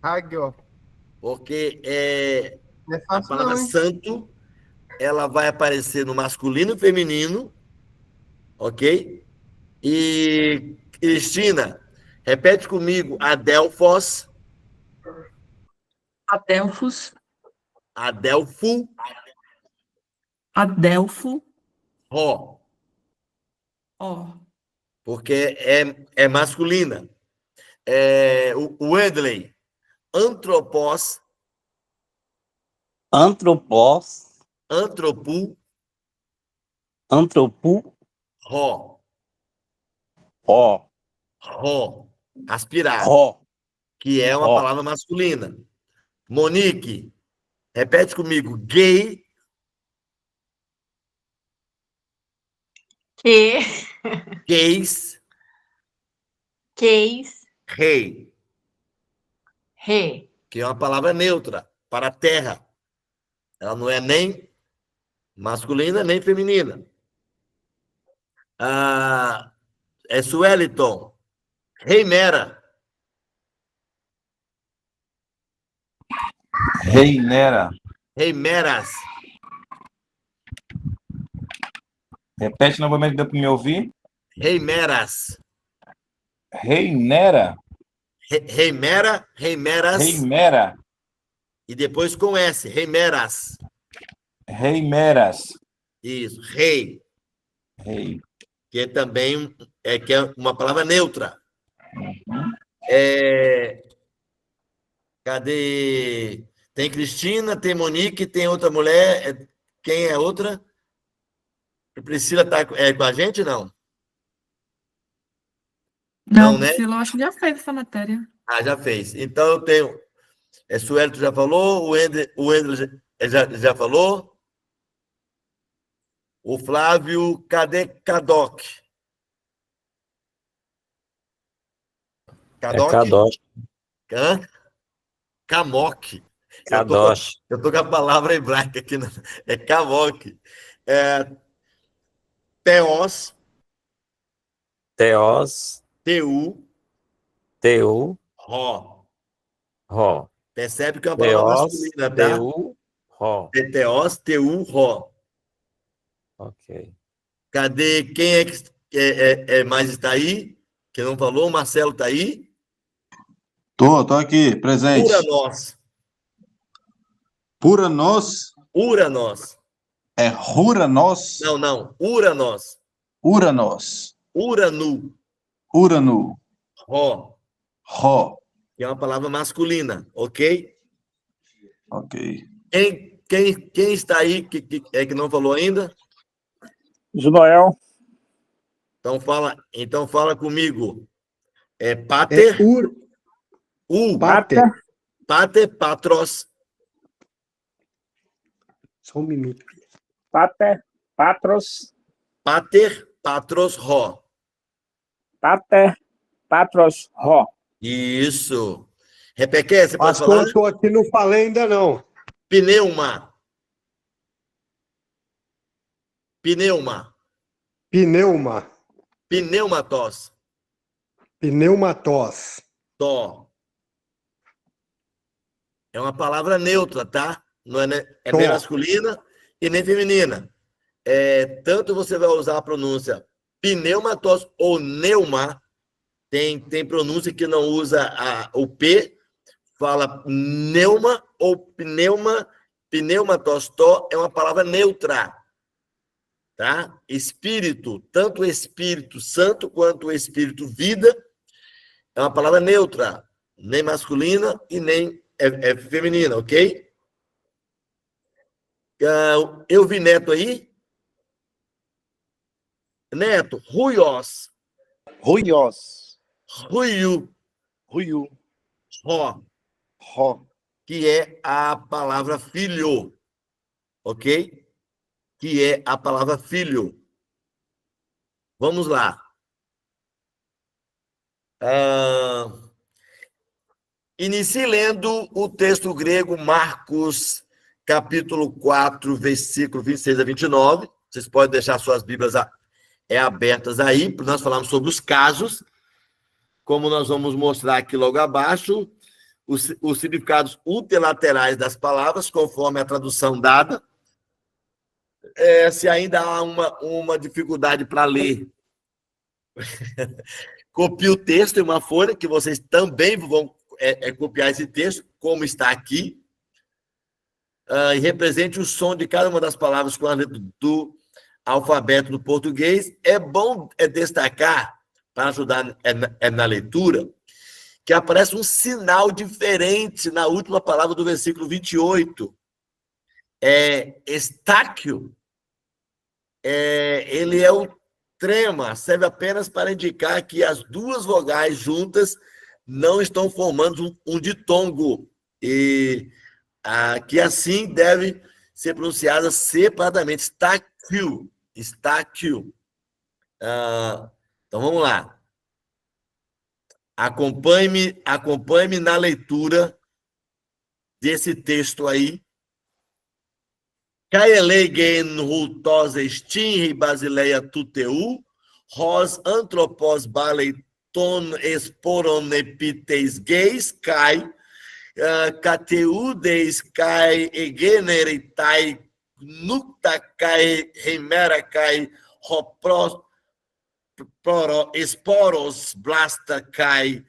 águio. Porque Não é a fácil palavra não, hein? santo, ela vai aparecer no masculino e feminino, ok? E, Cristina, repete comigo, Adelfos, Adelfos, Adelfo, Adelfo, Ró, ó. porque é masculina. O Wedley, Antropos, Antropós, Antropu, antropu, Ró, ó, Ró, aspirar, ró, que é uma Ró. palavra masculina. Monique, repete comigo, gay, Que, gays, queis, rei, re, que é uma palavra neutra para terra. Ela não é nem masculina nem feminina. Sueliton, Reimera, Reinera. Reimeras, Repete novamente, deu para me ouvir? Reimeras, Reinera. Reimera, Reimeras, Reimera. e depois com S, Reimeras. Reimeras. Isso, rei, Rei. que é também que é uma palavra neutra. Uhum. Cadê? Tem Cristina, tem Monique, tem outra mulher. Quem é outra? Priscila está com a gente, não? Não, né? Priscila, eu acho que já fez essa matéria. Já fez. Então eu tenho. Suelito já falou, o Ender já falou. O Flávio, cadê Cadoc? Cadoc? Kadosh. Hã? Camoc. Kadosh. Eu tô com a palavra hebraica aqui. É Camoc. Teos. Teos. Teu. Teu. Ró. Ró. Percebe que é uma palavra Teos. masculina, tá? Teu. Ró. Teos, teu, ró. Ok. Cadê? Quem é que mais está aí? Que não falou? O Marcelo está aí? Tô aqui, presente. Uranos. Puranos Uranos. é Ruranos? Não. Uranos. Uranos. Uranu. Uranu. Ró. Ró. Que é uma palavra masculina, ok? Ok. Quem está aí que não falou ainda? Junoel. Então fala comigo. Pater. Pater. Pater, patros. Só um minuto. Pater, patros. Pater, patros, ró. Pater, patros, ró. Isso. Repeque, você pode Pastor, falar? estou aqui, não falei ainda não. Pneuma. Pneuma. Pneuma. Pneumatos. Pneumatos. Tó. É uma palavra neutra, tá? Não é, é nem masculina e nem feminina. Tanto você vai usar a pronúncia pneumatos ou neuma. Tem pronúncia que não usa o P, fala neuma ou pneuma, pneumatostó é uma palavra neutra. Tá? Espírito, tanto o Espírito Santo quanto o Espírito Vida, é uma palavra neutra, nem masculina e nem feminina, ok? Eu vi Neto aí? Neto, ruios. Ruios. Ruiu. Ruiu. Ró. Ró. Que é a palavra filho. Ok? Que é a palavra filho. Vamos lá. Inicie lendo o texto grego Marcos, capítulo 4, versículo 26 a 29. Vocês podem deixar suas Bíblias abertas aí, para nós falarmos sobre os casos, como nós vamos mostrar aqui logo abaixo, os significados ulterlaterais das palavras, conforme a tradução dada. Se ainda há uma dificuldade para ler, copie o texto em uma folha, que vocês também vão copiar esse texto, como está aqui, e represente o som de cada uma das palavras com a letra do alfabeto do português. É bom destacar, para ajudar na leitura, que aparece um sinal diferente na última palavra do versículo 28. Estáquio, ele é o trema, serve apenas para indicar que as duas vogais juntas não estão formando um ditongo, e que assim deve ser pronunciada separadamente. Estáquio. Estáquio. Então, vamos lá. Acompanhe-me na leitura desse texto aí. Caelegen rutos estin basileia tuteu, ros antropos baleiton esporon epites geis, kai, cateudes kai egeneritai, nukta kai remera kai, hopros, esporos blasta kai,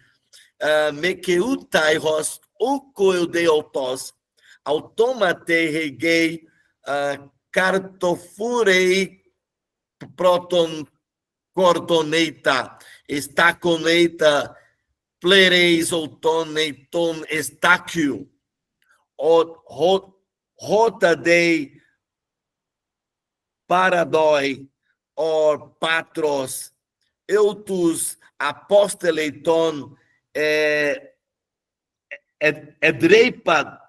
mekeutai ros ucoeudeutos, automate regei, cartofurei proton cortoneita, estaconeita, plereis outoneiton estáquio, rota dei paradoi, or patros, eutus aposteleiton, edreipa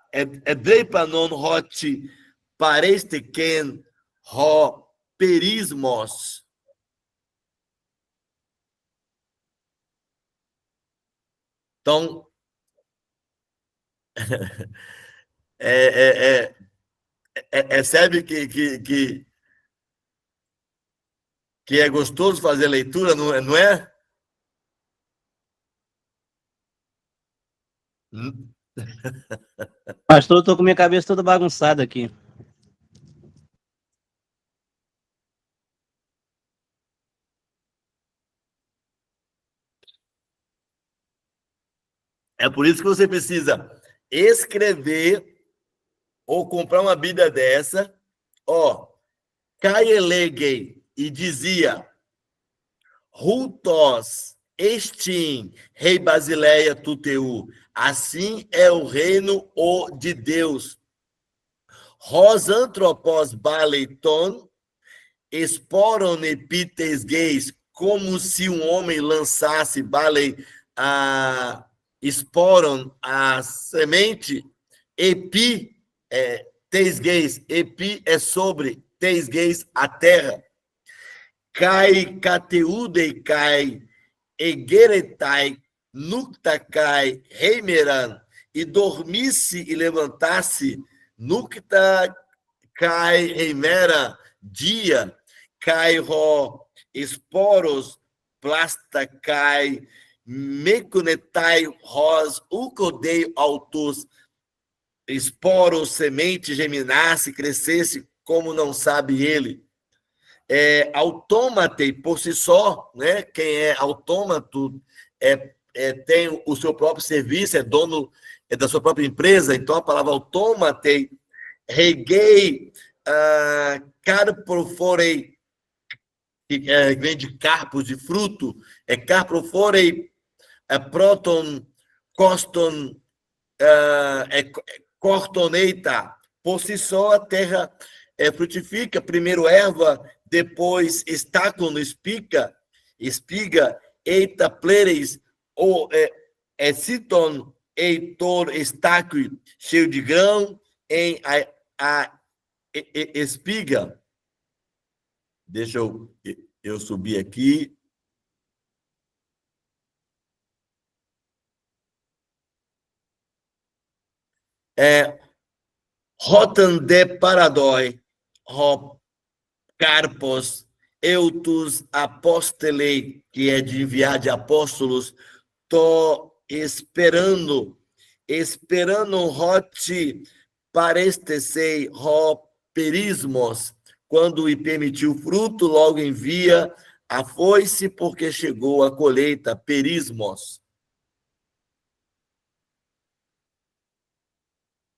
non hoti, parestequen ho perismos. Então, percebe que é gostoso fazer leitura, não é? Pastor, eu tô com minha cabeça toda bagunçada aqui. É por isso que você precisa escrever ou comprar uma Bíblia dessa. Caelegei, e dizia, rutos estim, rei Basileia tuteu, assim é o reino de Deus. Ros antropos baleiton, esporon epites geis, como se um homem lançasse esporon, a semente, epi, teisgeis, epi é sobre, teisgeis, a terra. Kai cateudei kai, egeretai, nukta kai, reimeran, e dormisse e levantasse, nukta kai, reimera, dia, kai ro, esporos, plasta kai, mecunetai ros, ucodei autos, esporo, semente, germinasse, crescesse, como não sabe ele. Autômate, por si só, né? Quem é autômato tem o seu próprio serviço, é dono da sua própria empresa. Então, a palavra autômate, regei, carpoforei, que vem de carpos, de fruto, carpoforei, proton, coston, cortoneita. Por si só, a terra frutifica, primeiro erva, depois estáculo, espiga, eita, pleres, ou citon, eitor, estáquio, cheio de grão, em a espiga. Deixa eu subir aqui. Rotan de paradoi, carpos, eutus apostelei, que é de enviar de apóstolos, tô esperando hot parestesei, perismos, quando lhe permitiu fruto, logo envia a foice, porque chegou a colheita, perismos.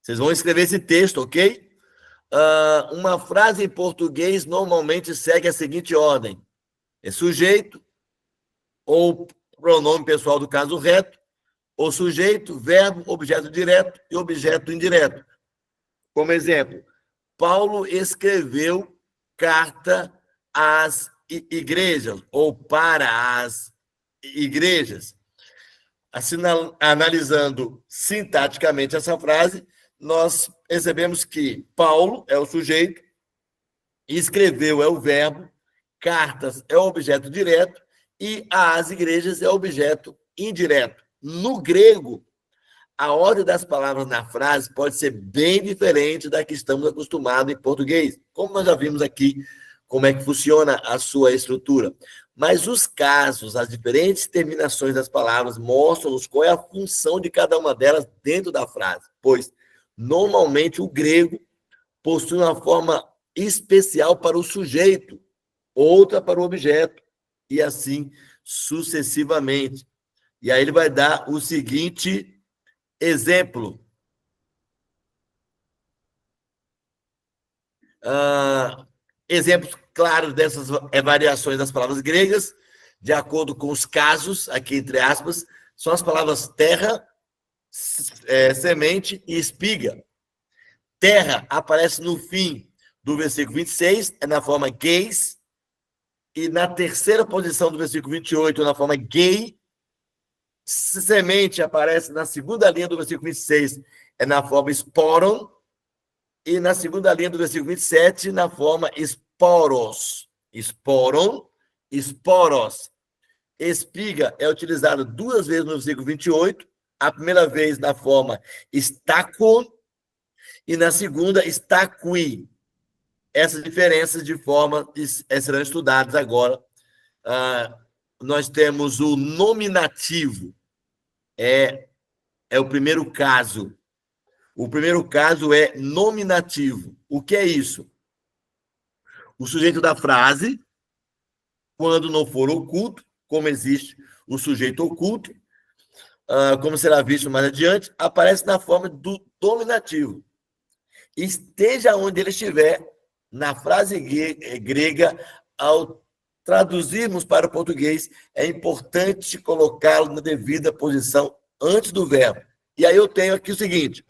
Vocês vão escrever esse texto, ok? Uma frase em português normalmente segue a seguinte ordem: sujeito, ou pronome pessoal do caso reto, ou sujeito, verbo, objeto direto e objeto indireto. Como exemplo, Paulo escreveu carta às igrejas, ou para as igrejas. Assim, analisando sintaticamente essa frase, nós percebemos que Paulo é o sujeito, escreveu é o verbo, cartas é o objeto direto e as igrejas é o objeto indireto. No grego, a ordem das palavras na frase pode ser bem diferente da que estamos acostumados em português, como nós já vimos aqui como é que funciona a sua estrutura. Mas os casos, as diferentes terminações das palavras mostram-nos qual é a função de cada uma delas dentro da frase, pois normalmente o grego possui uma forma especial para o sujeito, outra para o objeto, e assim sucessivamente. E aí ele vai dar o seguinte exemplo. Exemplos claros dessas variações das palavras gregas, de acordo com os casos, aqui entre aspas, são as palavras terra, semente e espiga. Terra aparece no fim do versículo 26, na forma geis, e na terceira posição do versículo 28, na forma gei. Semente aparece na segunda linha do versículo 26, na forma sporon, e na segunda linha do versículo 27, na forma esporos. Sporon, esporos. Espiga é utilizado duas vezes no versículo 28, a primeira vez na forma stacon e na segunda stacui. Essas diferenças de forma serão estudadas agora. Nós temos o nominativo, é o primeiro caso. O primeiro caso é nominativo. O que é isso? O sujeito da frase, quando não for oculto, como existe o sujeito oculto, como será visto mais adiante, aparece na forma do nominativo. Esteja onde ele estiver, na frase grega, ao traduzirmos para o português, é importante colocá-lo na devida posição antes do verbo. E aí eu tenho aqui o seguinte: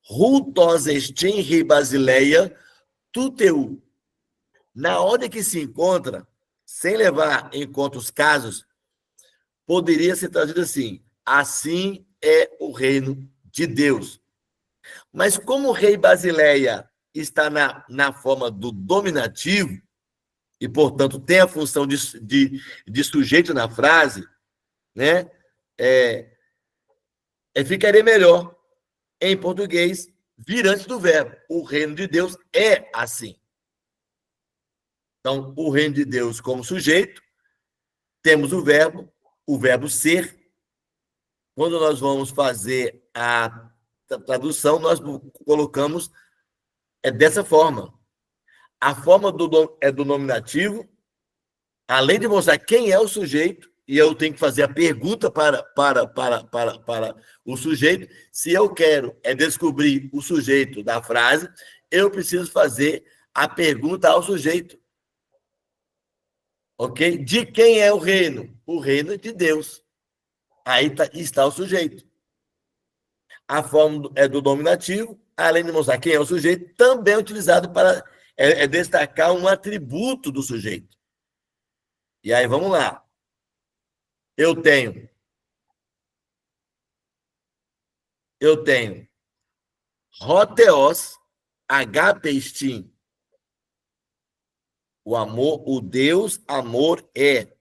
Rutos estin ri basileia tuteu. Na ordem que se encontra, sem levar em conta os casos, poderia ser traduzido assim: assim é o reino de Deus. Mas como o rei Basileia está na forma do dominativo, e, portanto, tem a função de sujeito na frase, né? Ficaria melhor, em português, vir antes do verbo. O reino de Deus é assim. Então, o reino de Deus como sujeito, temos o verbo ser. Quando nós vamos fazer a tradução, nós colocamos dessa forma. A forma do nominativo, além de mostrar quem é o sujeito, e eu tenho que fazer a pergunta para o sujeito, se eu quero descobrir o sujeito da frase, eu preciso fazer a pergunta ao sujeito. Ok? De quem é o reino? O reino é de Deus. Aí está o sujeito. A forma do nominativo, além de mostrar quem é o sujeito, também é utilizado para destacar um atributo do sujeito. E aí, vamos lá. Eu tenho Hotheos, agapeistin. O amor, o Deus amor é.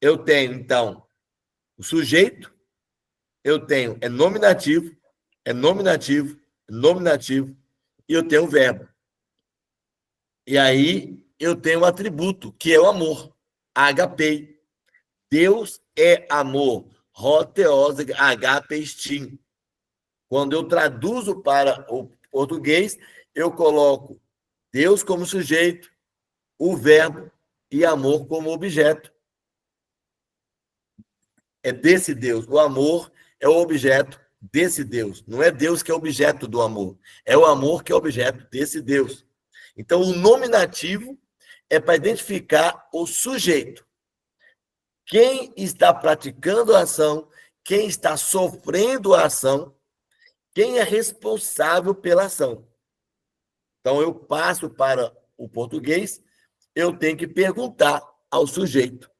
Eu tenho, então, o sujeito, eu tenho nominativo, e eu tenho o verbo. E aí eu tenho um atributo, que é o amor, agapei. Deus é amor, hotheos, agapeistin. Quando eu traduzo para o português, eu coloco Deus como sujeito, o verbo e amor como objeto. É desse Deus. O amor é o objeto desse Deus. Não é Deus que é objeto do amor. É o amor que é objeto desse Deus. Então, o nominativo é para identificar o sujeito. Quem está praticando a ação, quem está sofrendo a ação, quem é responsável pela ação. Então, eu passo para o português, eu tenho que perguntar ao sujeito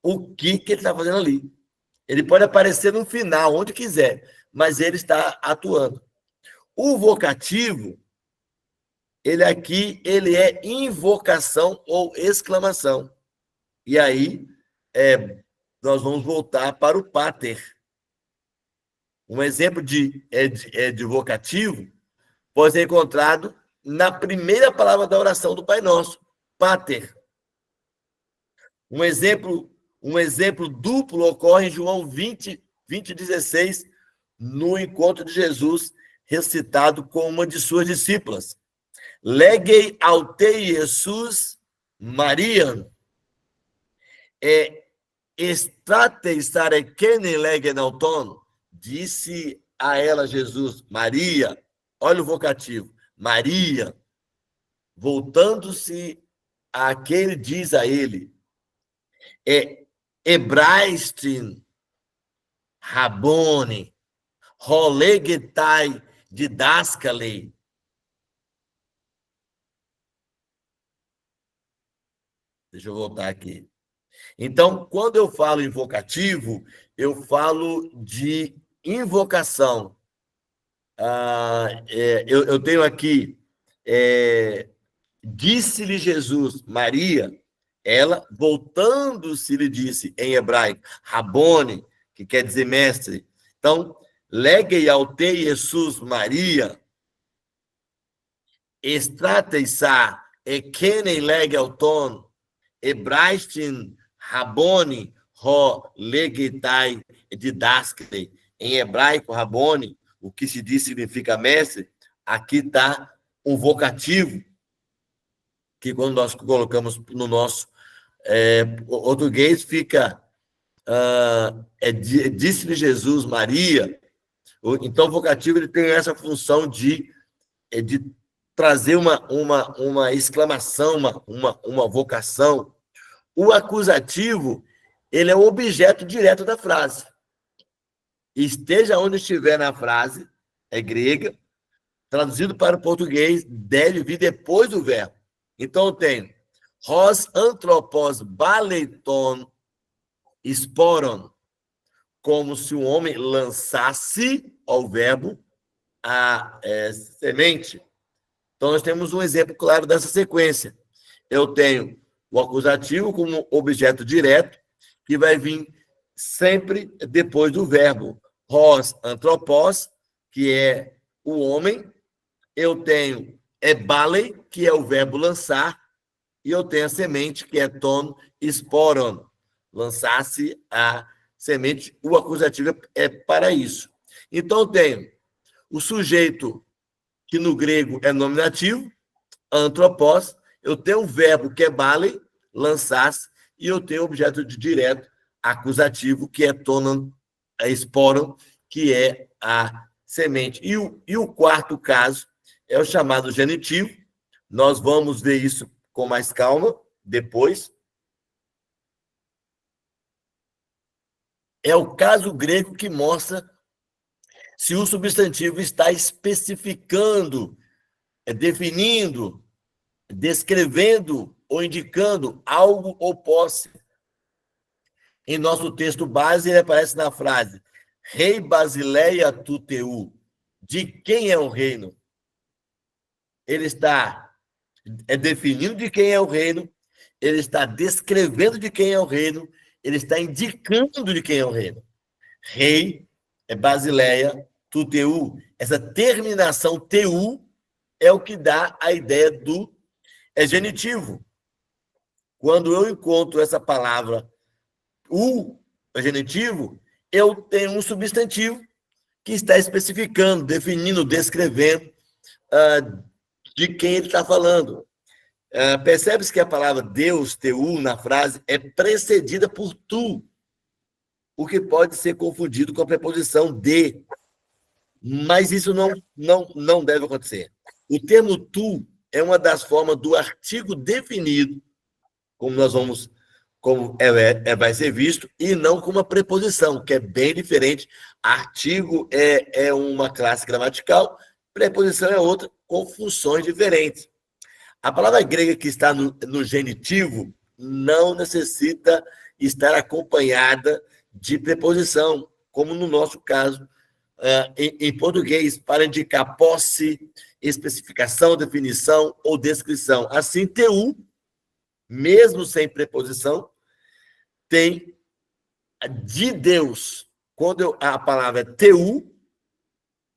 o que ele está fazendo ali. Ele pode aparecer no final, onde quiser, mas ele está atuando. O vocativo, ele é invocação ou exclamação. E aí, nós vamos voltar para o pater. Um exemplo de vocativo pode ser encontrado na primeira palavra da oração do Pai Nosso, pater. Um exemplo duplo ocorre em João 20:16, no encontro de Jesus, recitado com uma de suas discípulas. Legei autei Jesus Mariam. Estratei sarekene legen auton. Disse a ela Jesus, Maria, olha o vocativo, Maria, voltando-se àquele, diz a ele, Hebraistin, Rabone, Rolegetai, didascalei. Deixa eu voltar aqui. Então, quando eu falo em vocativo, eu falo de invocação. Eu tenho aqui, disse-lhe Jesus, Maria, ela, voltando-se, lhe disse em hebraico, Rabone, que quer dizer mestre. Então, legei autei Jesus Maria, estrateisa, ekenen lege auton, Hebraistin Rabone, Ro legetai didasclei. Em hebraico, Rabone, o que se diz significa mestre, aqui está um vocativo, que quando nós colocamos no nosso português, fica disse-lhe Jesus, Maria. Então, o vocativo ele tem essa função de trazer uma exclamação, uma vocação. O acusativo, ele é o objeto direto da frase. Esteja onde estiver na frase, é grega, traduzido para o português, deve vir depois do verbo. Então, eu tenho Ros anthropos baleiton sporon, como se o homem lançasse ao verbo a semente. Então, nós temos um exemplo claro dessa sequência. Eu tenho o acusativo como objeto direto, que vai vir sempre depois do verbo. Ros anthropos, que é o homem. Eu tenho balei, que é o verbo lançar. E eu tenho a semente, que é ton sporon. Lançar-se a semente. O acusativo é para isso. Então, eu tenho o sujeito, que no grego é nominativo, antropós, eu tenho o verbo, que é bale, lançar-se, e eu tenho o objeto de direto acusativo, que é tonon, esporon, que é a semente. E o quarto caso é o chamado genitivo. Nós vamos ver isso com mais calma depois. É o caso grego que mostra se o substantivo está especificando, definindo, descrevendo ou indicando algo ou posse. Em nosso texto base, ele aparece na frase: Rei Basileia tuteu. De quem é o reino? Ele está definindo de quem é o reino, ele está descrevendo de quem é o reino, ele está indicando de quem é o reino. Rei é Basileia tuteu. Essa terminação teu é o que dá a ideia do genitivo. Quando eu encontro essa palavra o genitivo, eu tenho um substantivo que está especificando, definindo, descrevendo de quem ele está falando. Percebe-se que a palavra Deus, teu, na frase, é precedida por tu, o que pode ser confundido com a preposição de. Mas isso não deve acontecer. O termo tu é uma das formas do artigo definido, como nós vamos, vai ser visto, e não como uma preposição, que é bem diferente. Artigo é uma classe gramatical, preposição é outra, com funções diferentes. A palavra grega que está no genitivo não necessita estar acompanhada de preposição, como no nosso caso, em português, para indicar posse, especificação, definição ou descrição. Assim, teu, mesmo sem preposição, tem de Deus. Quando a palavra é teu,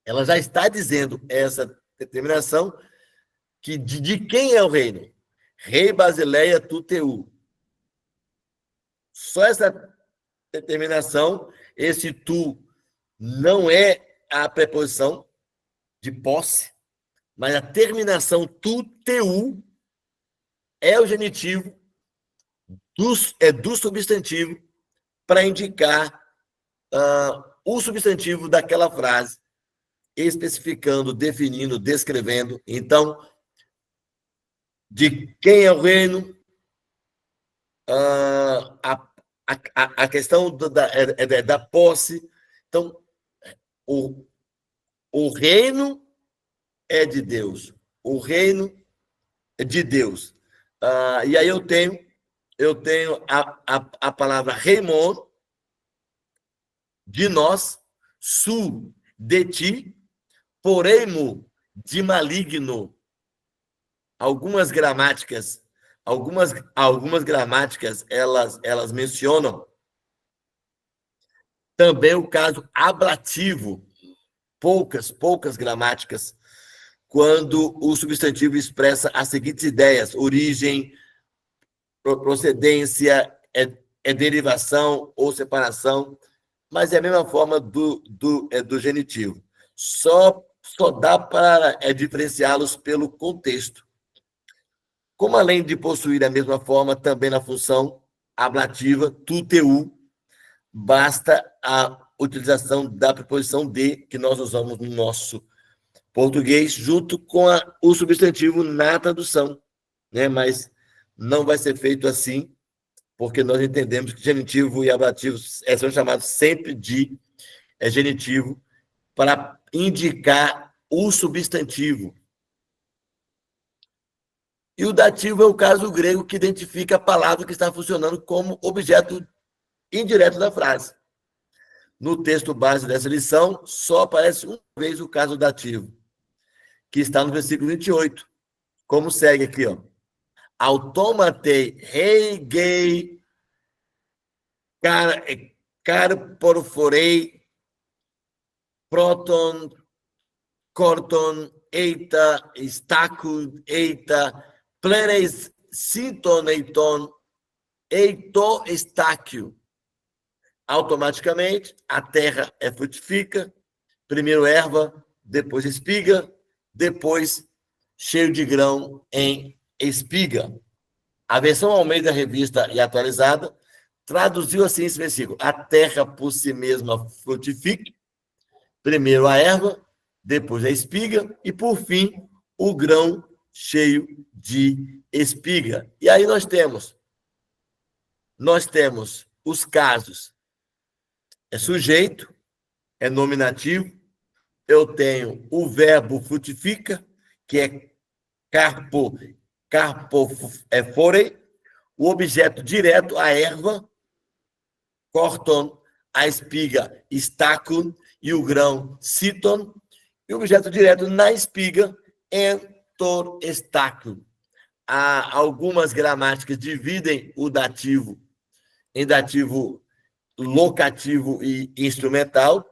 ela já está dizendo essa determinação que de quem é o reino? Rei Basileia tuteu. Só essa determinação, esse tu não é a preposição de posse, mas a terminação tu, teu, é o genitivo do substantivo para indicar o substantivo daquela frase, especificando, definindo, descrevendo. Então, de quem é o reino? A questão da posse. Então, o reino é de Deus. O reino é de Deus. E aí eu tenho a palavra reimon, de nós, su, de ti, porém, de maligno. Algumas gramáticas, elas mencionam também o caso ablativo, poucas gramáticas, quando o substantivo expressa as seguintes ideias: origem, procedência, derivação ou separação, mas é a mesma forma do genitivo. Só dá para diferenciá-los pelo contexto. Como, além de possuir a mesma forma, também na função ablativa, tu, teu, basta a utilização da preposição de, que nós usamos no nosso português, junto com o substantivo na tradução, né? Mas não vai ser feito assim, porque nós entendemos que genitivo e ablativo são chamados sempre de genitivo para indicar o substantivo. E o dativo é o caso grego que identifica a palavra que está funcionando como objeto indireto da frase. No texto base dessa lição, só aparece uma vez o caso dativo, que está no versículo 28. Como segue aqui, ó. Automatei, reigei, carporforei, proton, corton, eita, estacu, eita, plenes sinton, eiton, eito, estáquio. Automaticamente, a terra frutifica, primeiro erva, depois espiga, depois cheio de grão em espiga. A versão Almeida Revista e Atualizada traduziu assim esse versículo: a terra por si mesma frutifique, primeiro a erva, depois a espiga e, por fim, o grão cheio de espiga. E aí nós temos os casos. É sujeito, é nominativo. Eu tenho o verbo frutifica, que é carpoforei, o objeto direto, a erva, corton, a espiga, stacun, e o grão, citon, e o objeto direto na espiga, entorestacun. Há algumas gramáticas dividem o dativo em dativo locativo e instrumental,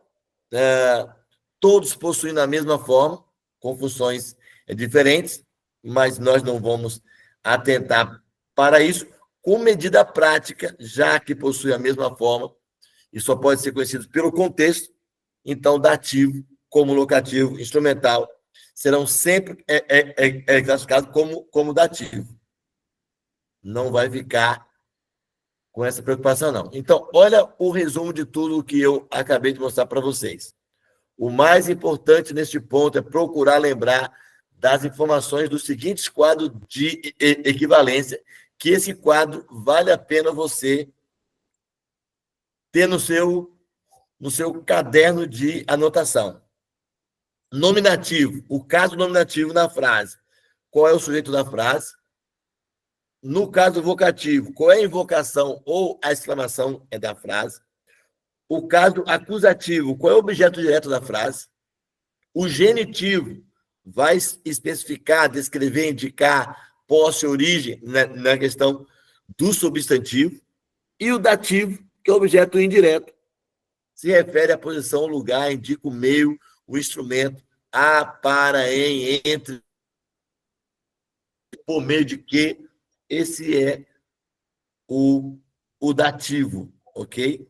todos possuindo a mesma forma, com funções diferentes, mas nós não vamos atentar para isso, com medida prática, já que possui a mesma forma, e só pode ser conhecido pelo contexto, então dativo, como locativo, instrumental, serão sempre classificados como dativo. Não vai ficar com essa preocupação, não. Então, olha o resumo de tudo o que eu acabei de mostrar para vocês. O mais importante neste ponto é procurar lembrar das informações dos seguintes quadros de equivalência, que esse quadro vale a pena você ter no seu caderno de anotação. Nominativo, o caso nominativo na frase. Qual é o sujeito da frase? No caso vocativo, qual é a invocação ou a exclamação da frase? O caso acusativo, qual é o objeto direto da frase? O genitivo vai especificar, descrever, indicar posse, origem na questão do substantivo. E o dativo, que é o objeto indireto, se refere à posição, lugar, indica o meio, o instrumento, a, para, em, entre, por meio de que. Esse é o dativo, ok?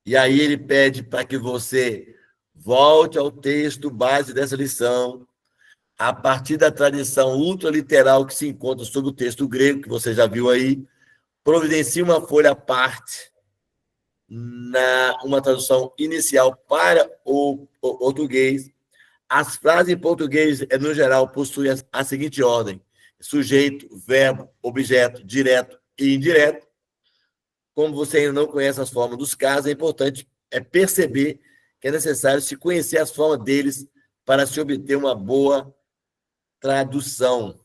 E aí ele pede para que você volte ao texto base dessa lição, a partir da tradição ultraliteral que se encontra sobre o texto grego, que você já viu aí, providencie uma folha à parte, uma tradução inicial para o português. As frases em português, no geral, possuem a seguinte ordem: sujeito, verbo, objeto, direto e indireto. Como você ainda não conhece as formas dos casos, é importante perceber que é necessário se conhecer as formas deles para se obter uma boa tradução.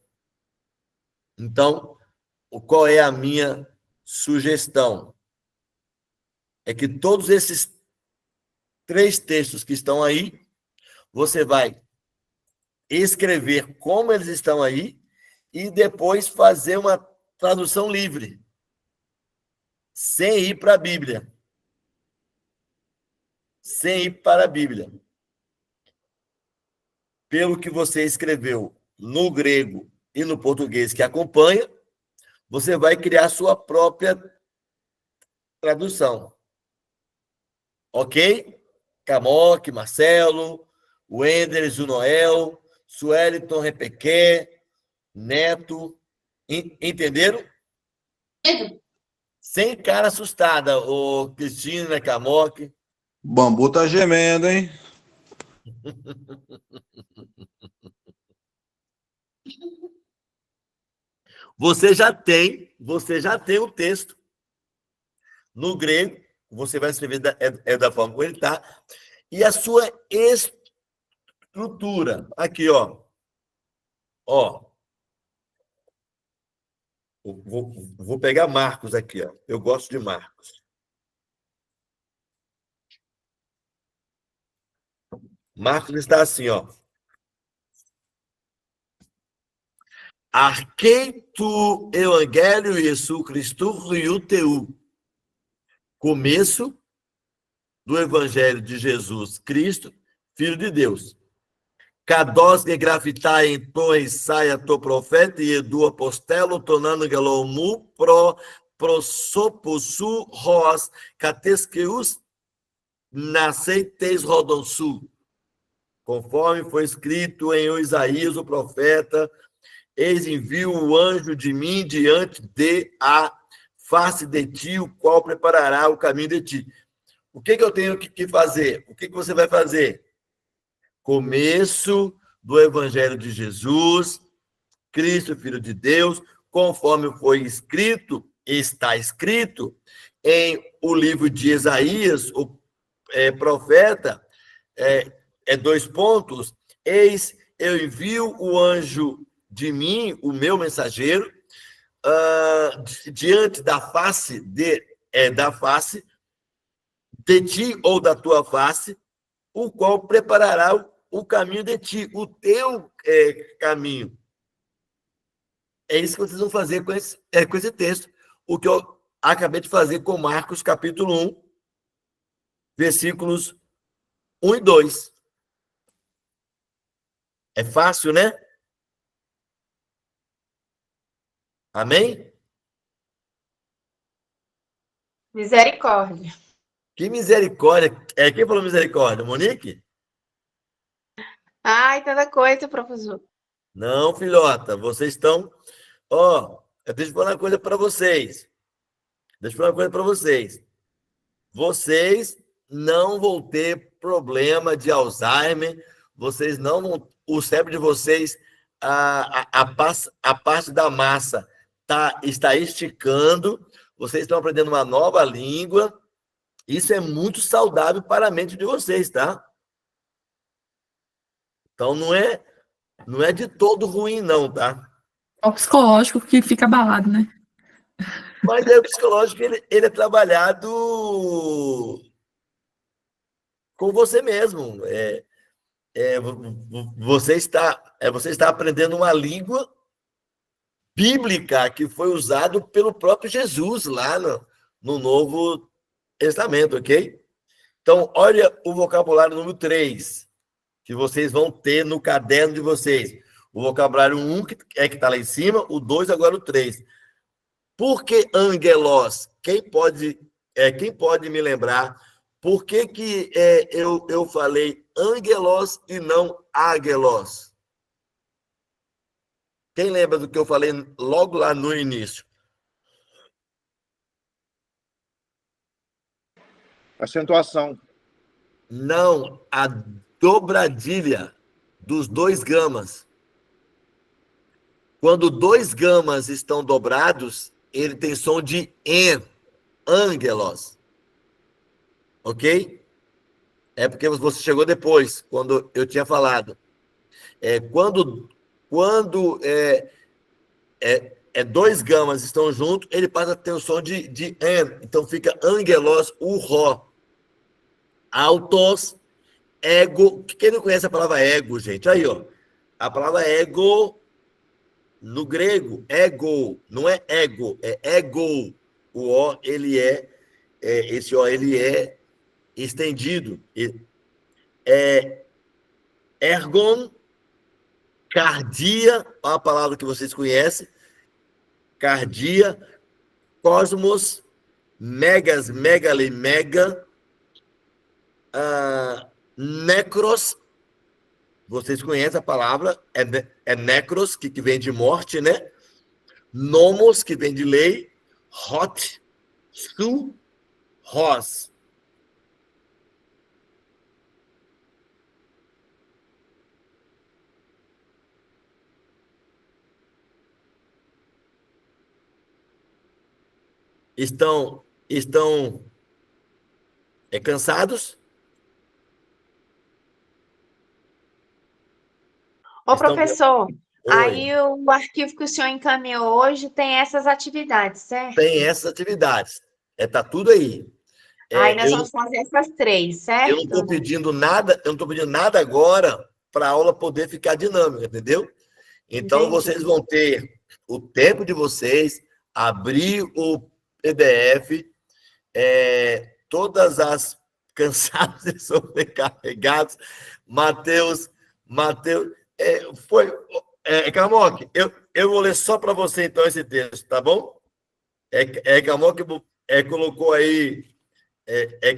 Então, qual é a minha sugestão? É que todos esses 3 textos que estão aí, você vai escrever como eles estão aí e depois fazer uma tradução livre, sem ir para a Bíblia. Sem ir para a Bíblia. Pelo que você escreveu no grego e no português que acompanha, você vai criar sua própria tradução. Ok? Camok, Marcelo, Wender, Junoel, Sueliton, Repequé, Neto. Entenderam? Sem cara assustada, ô Cristina, Camok. Bambu tá gemendo, hein? Você já tem o texto no grego, você vai escrever da forma como ele está, e a sua estrutura. Aqui, ó. Vou pegar Marcos aqui, ó. Eu gosto de Marcos. Marcos está assim, ó. Arquei tu Evangelho Jesus Cristo Riuteu. Começo do Evangelho de Jesus Cristo, Filho de Deus. Kados que grafitai em torre saia to profeta e edu apostelo tonando galomu pro prosoposu ros catesqueus nasceiteis rodonsu, conforme foi escrito em Isaías, o profeta, eis envio o anjo de mim diante de a face de ti, o qual preparará o caminho de ti. O que eu tenho que fazer? O que você vai fazer? Começo do Evangelho de Jesus, Cristo, Filho de Deus, conforme foi escrito, está escrito em o livro de Isaías, o profeta, 2 pontos, eis, eu envio o anjo de mim, o meu mensageiro, diante da face de ti ou da tua face, o qual preparará o caminho de ti, o teu caminho. É isso que vocês vão fazer com esse texto, o que eu acabei de fazer com Marcos, capítulo 1, versículos 1 e 2. É fácil, né? Amém? Misericórdia. Que misericórdia. Quem falou misericórdia? Monique? Ai, tanta coisa, professor. Não, filhota. Vocês estão... deixa eu falar uma coisa para vocês. Vocês não vão ter problema de Alzheimer. Vocês não vão... O cérebro de vocês, a parte da massa está esticando. Vocês estão aprendendo uma nova língua. Isso é muito saudável para a mente de vocês, tá? Então, não é de todo ruim, não, tá? É o psicológico que fica abalado, né? Mas o psicológico, ele é trabalhado com você mesmo. Você está aprendendo uma língua bíblica que foi usada pelo próprio Jesus lá no Novo Testamento, ok? Então, olha o vocabulário número 3, que vocês vão ter no caderno de vocês. O vocabulário 1, que está lá em cima, o 2, agora o 3. Por que angelos? Quem pode me lembrar por que eu falei angelos e não agelos? Quem lembra do que eu falei logo lá no início? Acentuação. Não, a dobradilha dos 2 gamas. Quando 2 gamas estão dobrados, ele tem som de en, angelos. Ok? É porque você chegou depois, quando eu tinha falado. Quando 2 gamas estão juntos, ele passa a ter o som de en. Então fica angelos, o ró. Autos, ego. Quem não conhece a palavra ego, gente? Aí, ó. A palavra ego, no grego, ego, não é ego, é ego. O O, esse O, ele é estendido. Ergon, cardia, a palavra que vocês conhecem, cardia, cosmos, megas, megale, mega, necros, vocês conhecem a palavra, é necros, que vem de morte, né? Nomos, que vem de lei, hot, su, ros. Estão cansados? Ô, professor, Oi. aí o arquivo que o senhor encaminhou hoje tem essas atividades, certo? Tem essas atividades. Tá tudo aí. Aí nós vamos fazer essas 3, certo? Eu não estou pedindo nada agora para a aula poder ficar dinâmica, entendeu? Então, Entendi. vocês vão ter o tempo de vocês, abrir o PDF, todas as cansados e sobrecarregados. Mateus, Camoque, eu vou ler só para você, então, esse texto, tá bom? Camoque colocou aí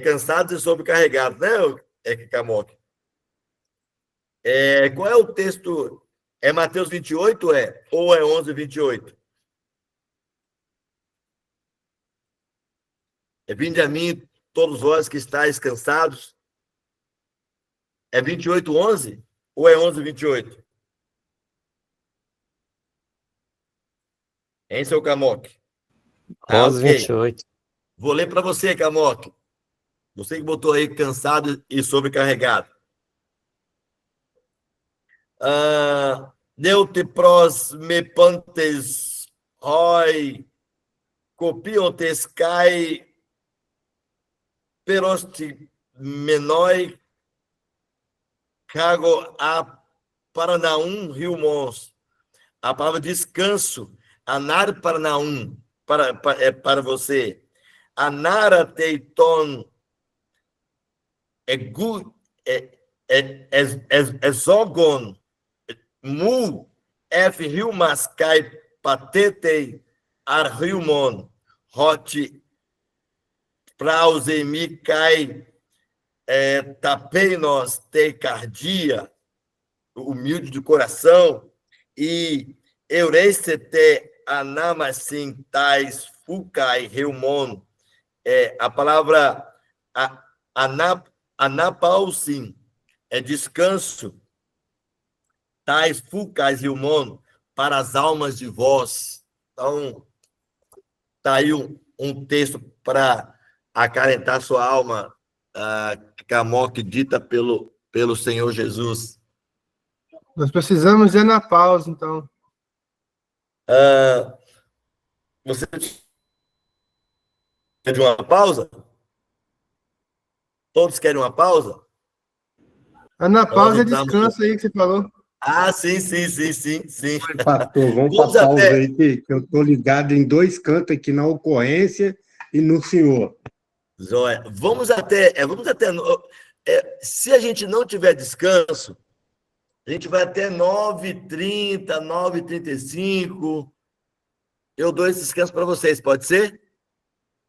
cansados e sobrecarregados, né, Camok? Qual é o texto? É Mateus 28, ou é 11, 28? Vinde a mim, todos vós que estáis cansados. É 28, 11? Ou é 11, 28? Hein, seu Camok? 11, Ok. 28. Vou ler para você, Camok. Você que botou aí cansado e sobrecarregado. Neute pros me pantes hoi copiontes kai perosti menoi cago a Paranaum Rio Mons. A palavra descanso, anar Paranaum, para você. Anara teiton zogon mu f Hilmas kai patetei ar Hilmon hot prausemi kai tapeinos te cardia, humilde de coração, e eureicete anamasin tais fukai Hilmon. A palavra anapausim é descanso, tais fucais e humon, para as almas de vós. Então, está aí um texto para acalentar sua alma, Camok, dita pelo Senhor Jesus. Nós precisamos ir na pausa, então. Você quer de uma pausa? Todos querem uma pausa? Na pausa é Nós descanso aí que você falou. Sim. Pastor, vamos para a pausa aí, que eu estou ligado em dois cantos aqui na ocorrência e no senhor. Joia. Vamos até se a gente não tiver descanso, a gente vai até 9h30, 9h35. Eu dou esse descanso para vocês, pode ser?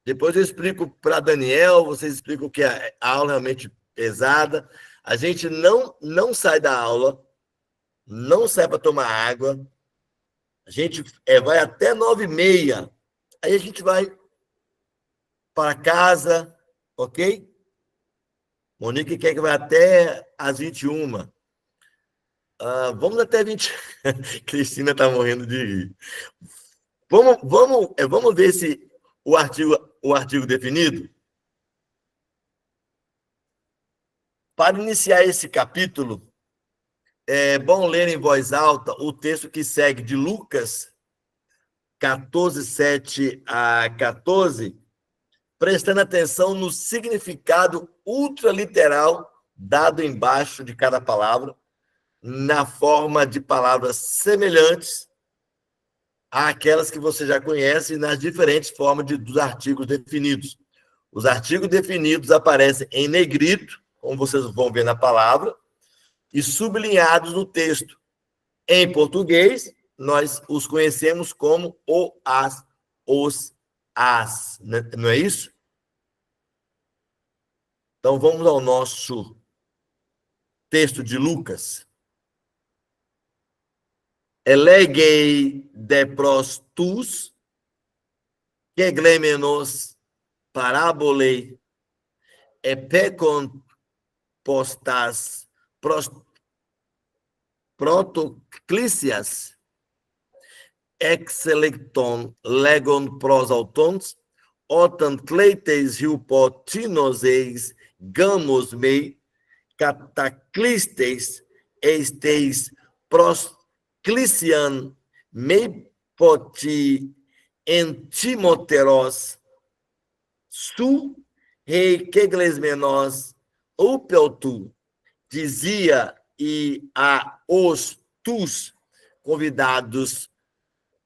Depois eu explico para Daniel, vocês explicam que a aula é realmente pesada. A gente não sai da aula, não sai para tomar água. A gente vai até 9h30. Aí a gente vai para casa, ok? Monique quer que vá até às 21h. Vamos até 20. Cristina está morrendo de rir. Vamos ver se o artigo definido. Para iniciar esse capítulo, é bom ler em voz alta o texto que segue de Lucas 14, 7 a 14, prestando atenção no significado ultraliteral dado embaixo de cada palavra, na forma de palavras semelhantes àquelas que você já conhece, nas diferentes formas dos artigos definidos. Os artigos definidos aparecem em negrito, como vocês vão ver na palavra, e sublinhados no texto. Em português, nós os conhecemos como o, as, os, as. Não é isso? Então, vamos ao nosso texto de Lucas. Elegei de pros tus, que glemenos parabolei, epecon postas protoclícias, exelecton legon pros autons, otan cleites hipotinos eis gamos mei, cataclistes esteis prosclician mei poti entimoteros su rei keglesmenos upeltu, dizia, e a os tus convidados,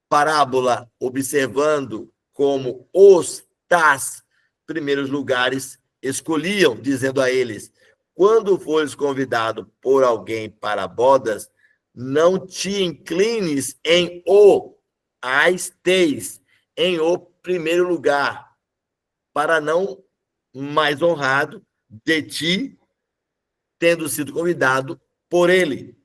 parábola, observando como os tas primeiros lugares escolhiam, dizendo a eles: quando fores convidado por alguém para bodas, não te inclines em o as teis, em o primeiro lugar, para não mais honrado de ti, tendo sido convidado por ele.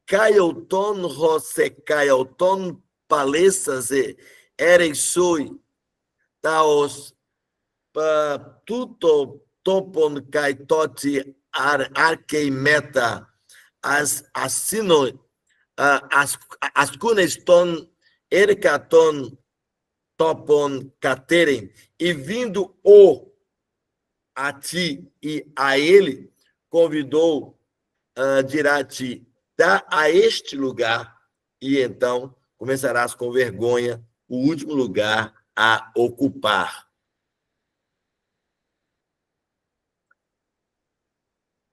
Caioton, José Caioton, palestras, ereisoi, taos, tuto, topon, caitoti, arqueimeta, assino, as cuneston, ercaton, topon, caterem, e vindo a ti e a ele, convidou, dirá-te, dá a este lugar, e então começarás com vergonha o último lugar a ocupar.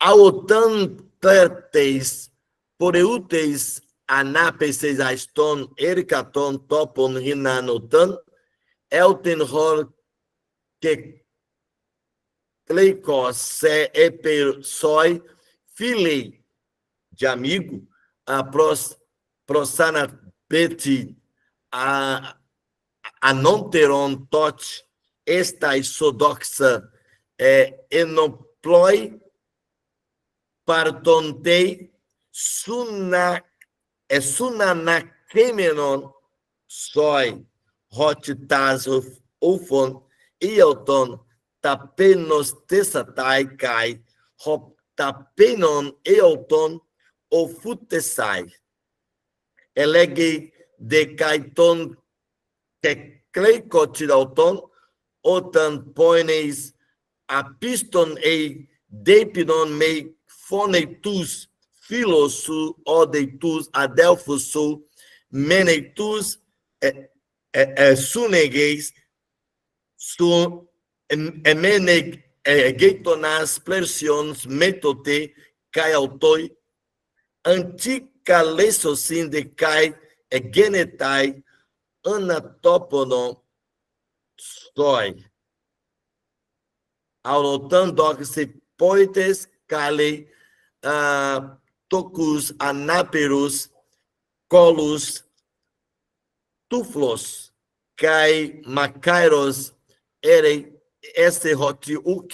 Aotan tertes, poreuteis, anapeses aston, ercaton, topon, hinanotan, elten hor, que Cleicos, se epersoi, filei de amigo, a prosanapeti, a nonteron tot, estais sodoxa, enoploi, partontei, sunanakemenon, soi, hotitas, ufon, ioton, tapenos tessatai kai, tapenon eoton ofutesai. Elegei de kaiton kekleikotirauton, otan poenes apiston ei depinon mei phoneitus philosu odeitus adelphusu meneitus sunegeis su emeneg geitonas plersions metote kai autoi anticalesosin de kai genetai anatoponon stoi aulotan doxe poites kale tocus anaperus colus tuflos kai macairos erei este hotiuk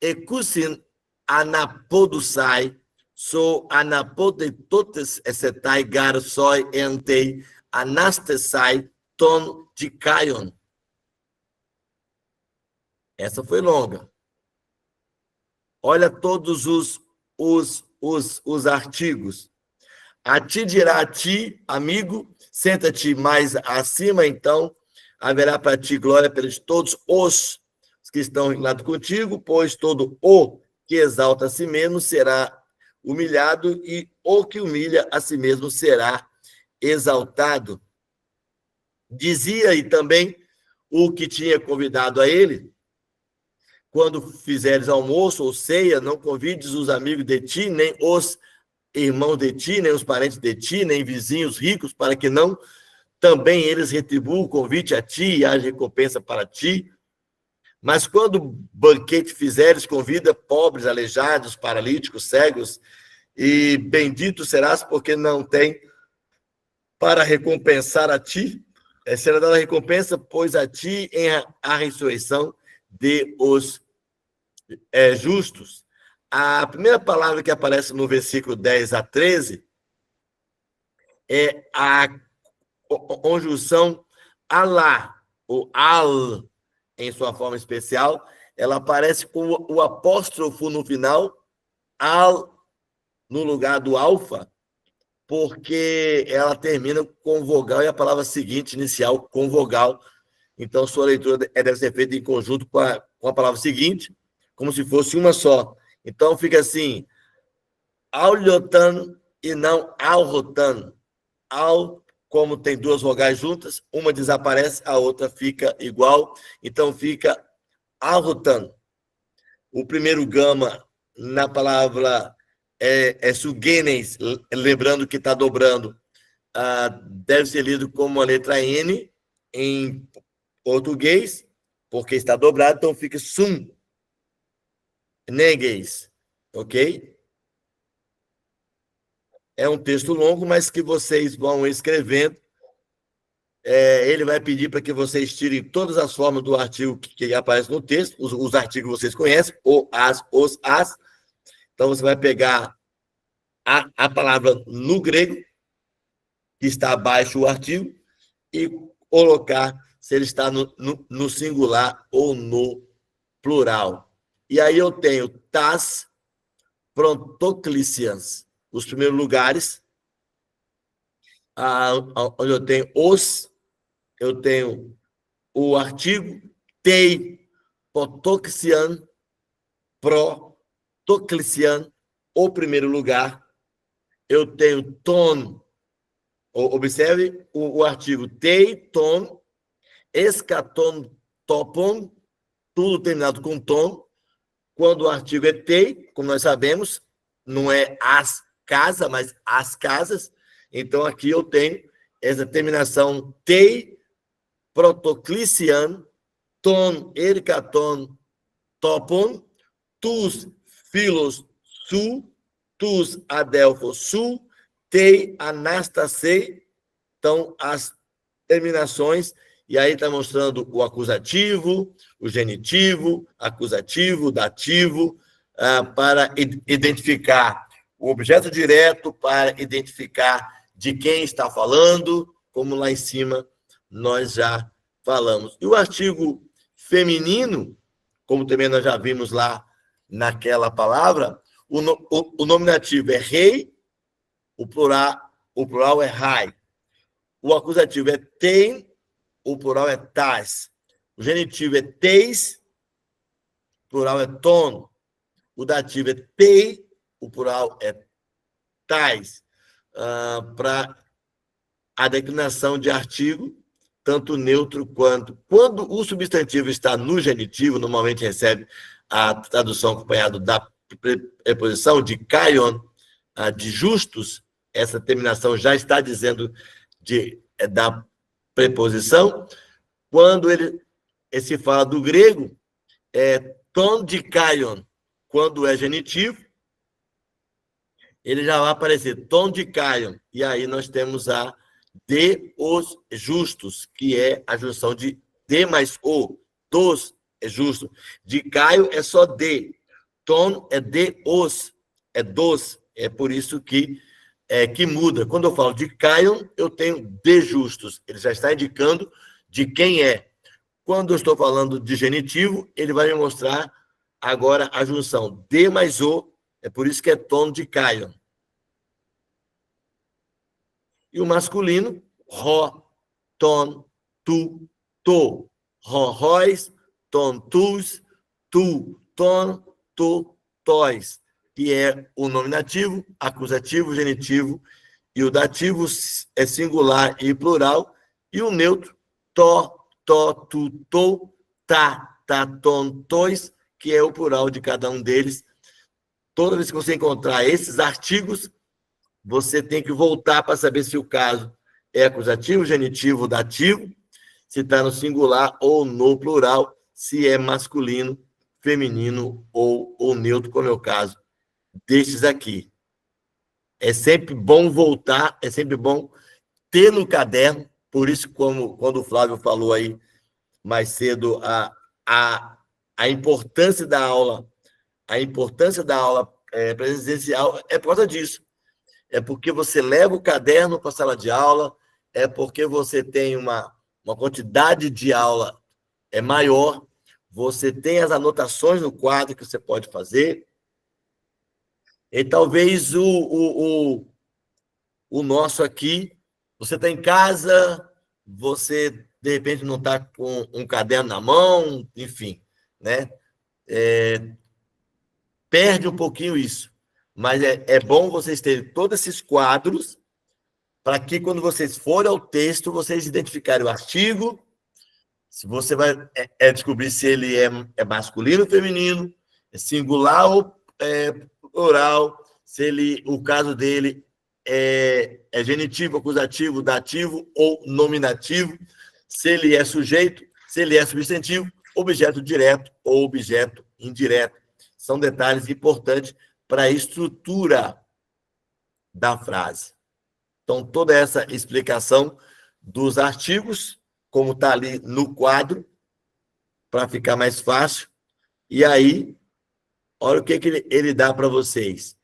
ecusin anapodusai so anapodetotes esetai garsoi entei anastesai ton dicaion. Essa foi longa. Olha todos os artigos. A ti dirá a ti, amigo, senta-te mais acima, então haverá para ti glória pelos todos os que estão inclinados contigo, pois todo o que exalta a si mesmo será humilhado, e o que humilha a si mesmo será exaltado. Dizia e também o que tinha convidado a ele: quando fizeres almoço ou ceia, não convides os amigos de ti, nem os irmãos de ti, nem os parentes de ti, nem vizinhos ricos, para que não também eles retribuam o convite a ti e haja recompensa para ti. Mas quando banquete fizeres, convida pobres, aleijados, paralíticos, cegos, e bendito serás, porque não tem para recompensar a ti. Será dada a recompensa, pois a ti em a ressurreição de os justos. A primeira palavra que aparece no versículo 10 a 13 é a conjunção alá, ou al, em sua forma especial. Ela aparece com o apóstrofo no final, al, no lugar do alfa, porque ela termina com vogal e a palavra seguinte, inicial, com vogal. Então, sua leitura deve ser feita em conjunto com a palavra seguinte, como se fosse uma só. Então, fica assim, auliotan e não alrotan. Al, como tem duas vogais juntas, uma desaparece, a outra fica igual, então fica alrotan. O primeiro gama na palavra sugenes, lembrando que está dobrando, deve ser lido como a letra N em português, porque está dobrado, então fica sum, negues, ok? É um texto longo, mas que vocês vão escrevendo ele vai pedir para que vocês tirem todas as formas do artigo que aparece no texto, os artigos vocês conhecem, o, as, os, as. Então, você vai pegar a palavra no grego, que está abaixo do artigo, e colocar se ele está no singular ou no plural. E aí eu tenho tas prontoclicians, os primeiros lugares, onde eu tenho os, eu tenho o artigo tei potoxian, protoclician, o primeiro lugar. Eu tenho ton, observe o artigo tei, ton, escaton, topon, tudo terminado com ton. Quando o artigo é tei, como nós sabemos, não é as casas, mas as casas. Então, aqui eu tenho essa terminação tei, protoclician, ton, ercaton, topon, tus, filos, su, tus, adelphos, su, tei, anastasei. Então, as terminações, e aí está mostrando o acusativo, o genitivo, acusativo, dativo, para identificar o objeto direto, para identificar de quem está falando, como lá em cima nós já falamos. E o artigo feminino, como também nós já vimos lá naquela palavra, o nominativo é rei, o plural é rai. O acusativo é tem, o plural é tas. O genitivo é teis, o plural é ton. O dativo é tei, o plural é tais. Para a declinação de artigo, tanto neutro quanto... Quando o substantivo está no genitivo, normalmente recebe a tradução acompanhada da preposição de kaion, de justos, essa terminação já está dizendo da preposição. Quando ele se fala do grego, é ton de kaion. Quando é genitivo, ele já vai aparecer ton de kaion. E aí nós temos a de os justos, que é a junção de mais o, dos é justo. De Caio é só de. Ton é de os, é dos. É por isso que muda. Quando eu falo de Caio, eu tenho de justos. Ele já está indicando de quem é. Quando eu estou falando de genitivo, ele vai me mostrar agora a junção de mais o. É por isso que é ton de Caio. E o masculino, ro, ton, tu, to. Ro, róis, ton, tus, tu, ton, to, tois. Que é o nominativo, acusativo, genitivo, e o dativo é singular e plural, e o neutro, to, tu, to, ta, ton, tois, que é o plural de cada um deles. Toda vez que você encontrar esses artigos, você tem que voltar para saber se o caso é acusativo, genitivo, dativo, se está no singular ou no plural, se é masculino, feminino ou neutro, como é o caso destes aqui. É sempre bom voltar, é sempre bom ter no caderno, por isso, quando o Flávio falou aí mais cedo, a importância da aula, presencial é por causa disso. É porque você leva o caderno para a sala de aula, é porque você tem uma quantidade de aula maior, você tem as anotações no quadro que você pode fazer, e talvez o nosso aqui, você está em casa, você, de repente, não está com um caderno na mão, enfim, né? Perde um pouquinho isso. Mas é bom vocês terem todos esses quadros para que, quando vocês forem ao texto, vocês identificarem o artigo, se você vai descobrir se ele é masculino ou feminino, é singular ou plural, se o caso dele é genitivo, acusativo, dativo ou nominativo, se ele é sujeito, se ele é substantivo, objeto direto ou objeto indireto. São detalhes importantes para a estrutura da frase. Então, toda essa explicação dos artigos, como está ali no quadro, para ficar mais fácil. E aí, olha o que ele dá para vocês.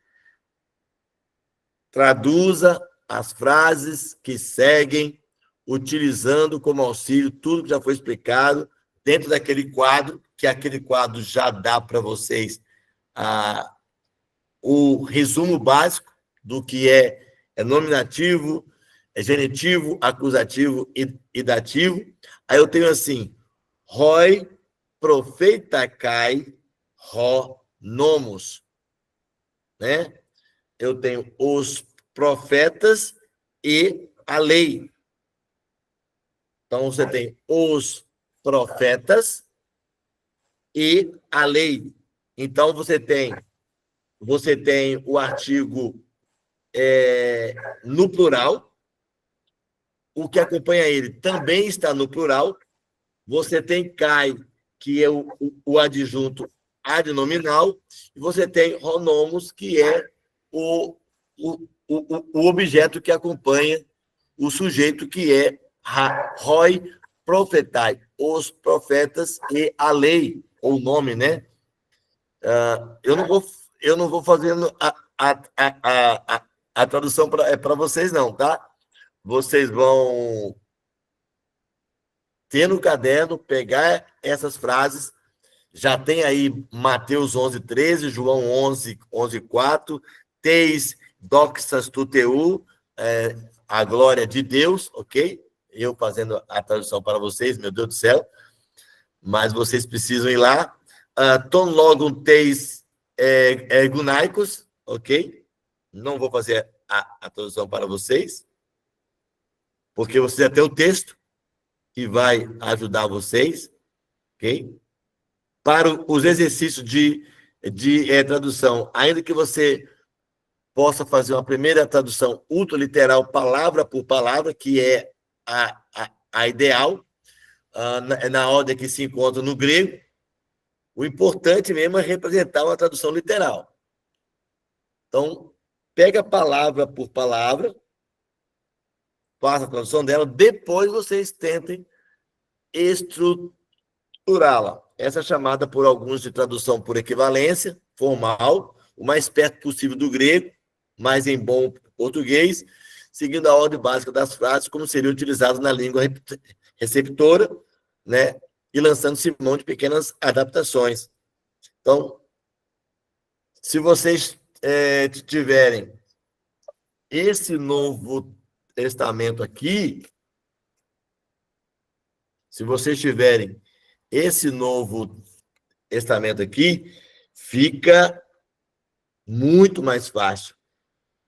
Traduza as frases que seguem, utilizando como auxílio tudo que já foi explicado dentro daquele quadro, que aquele quadro já dá para vocês o resumo básico do que é nominativo, é genitivo, acusativo e dativo. Aí eu tenho assim, roi, profeitacai, ro, nomos, né? Eu tenho os profetas e a lei. Então, você tem os profetas e a lei. Então, você tem o artigo no plural, o que acompanha ele também está no plural. Você tem cai, que é o adjunto adnominal, e você tem ronomos, que é o objeto que acompanha o sujeito, que é roi profetai, os profetas e a lei, ou nome, né? Eu não vou fazendo a tradução para vocês, não, tá? Vocês vão ter no caderno, pegar essas frases. Já tem aí Mateus 11:13, João 11:4, teis doxas tu teu, a glória de Deus, ok? Eu fazendo a tradução para vocês, meu Deus do céu. Mas vocês precisam ir lá. Ton logum teis ergunaicos, ok? Não vou fazer a tradução para vocês, porque vocês já têm o texto que vai ajudar vocês, ok? Para os exercícios de tradução, ainda que você possa fazer uma primeira tradução ultraliteral, palavra por palavra, que é a ideal, na ordem que se encontra no grego, o importante mesmo é representar uma tradução literal. Então, pega palavra por palavra, faça a tradução dela, depois vocês tentem estruturá-la. Essa é chamada por alguns de tradução por equivalência, formal, o mais perto possível do grego, mas em bom português, seguindo a ordem básica das frases, como seria utilizado na língua receptora, né? E lançando-se mão de pequenas adaptações. Então, se vocês tiverem esse Novo Testamento aqui, se vocês tiverem esse Novo Testamento aqui, fica muito mais fácil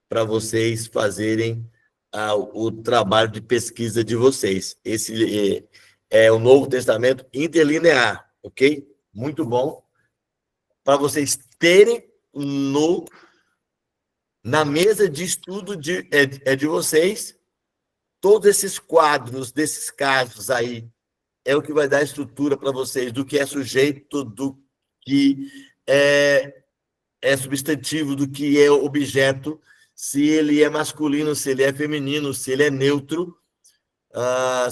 para vocês fazerem o trabalho de pesquisa de vocês. Esse é o Novo Testamento interlinear, ok? Muito bom. Para vocês terem na mesa de estudo de vocês, todos esses quadros desses casos aí, é o que vai dar estrutura para vocês do que é sujeito, do que é substantivo, do que é objeto, se ele é masculino, se ele é feminino, se ele é neutro,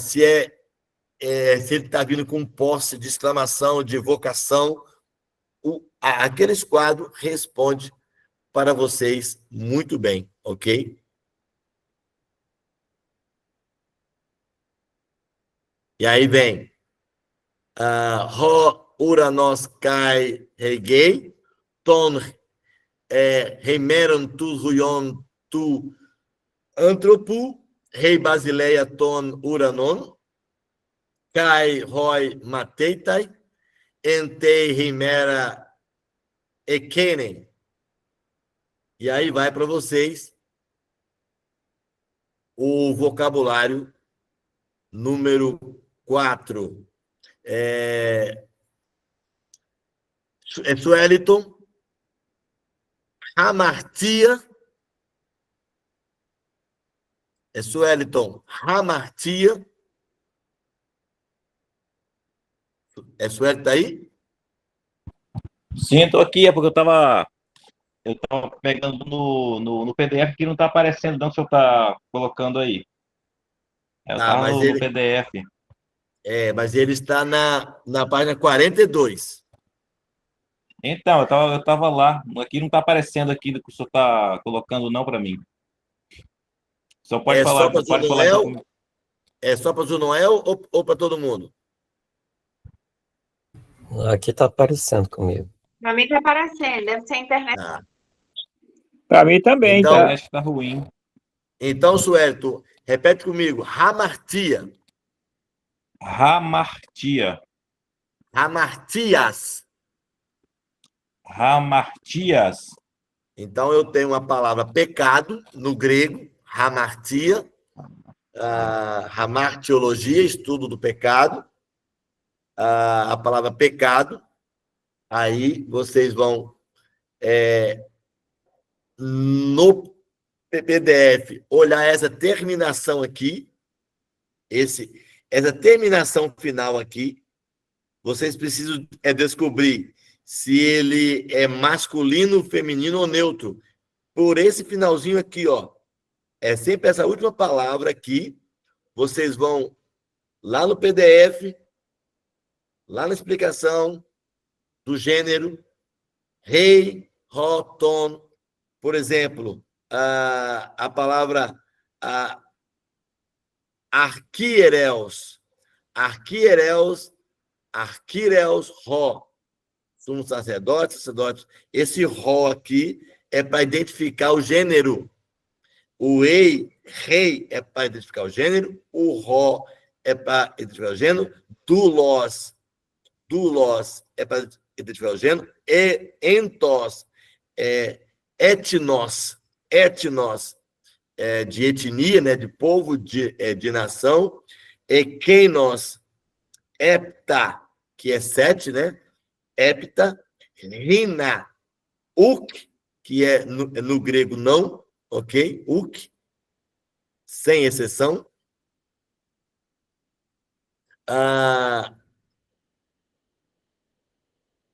se ele está vindo com posse de exclamação, de vocação. Aqueles quadros respondem para vocês muito bem, ok? E aí vem Ro uranos kai regei, ton remeron tu ruion tu antropo, rei basileia ton uranon, kai roi mateitai, entei rimera ekenen. E aí vai para vocês o vocabulário número 4. Sueliton, hamartia. Sueliton, hamartia. Suelito aí? Sim, estou aqui, é porque eu estava pegando no PDF que não está aparecendo, não, que o senhor está colocando aí. Eu Tá, tava mas no ele, PDF. mas ele está na página 42. Então, eu tava lá. Aqui não tá aparecendo aqui do que o senhor tá colocando não para mim. Só pode É só falar, para pode falar então Zunoel? comigo. É só para Zunoel ou para todo mundo? Aqui tá aparecendo comigo. Pra mim tá aparecendo, deve ser a internet. Tá. Para mim também, A Então, tá? internet tá ruim. então, Sueli, tu repete comigo. Hamartia. Hamartia. Hamartias. Hamartias. Então, eu tenho uma palavra pecado, no grego, hamartia, hamartiologia, estudo do pecado, a palavra pecado. Aí vocês vão, no PDF, olhar essa terminação aqui, essa terminação final aqui. Vocês precisam descobrir se ele é masculino, feminino ou neutro. Por esse finalzinho aqui, ó. É sempre essa última palavra aqui. Vocês vão lá no PDF, lá na explicação do gênero, rei, ton. Por exemplo, a palavra arquiereus, ró. Sumo sacerdote. Esse ró aqui é para identificar o gênero. O rei é para identificar o gênero. O ró é para identificar o gênero. Dulos é para identificar o gênero. E entos, etnos, de etnia, né, de povo, de nação. E keinos, hepta, que é 7, né? Hepta, rina, uk, que é no grego não, ok? Uk, sem exceção.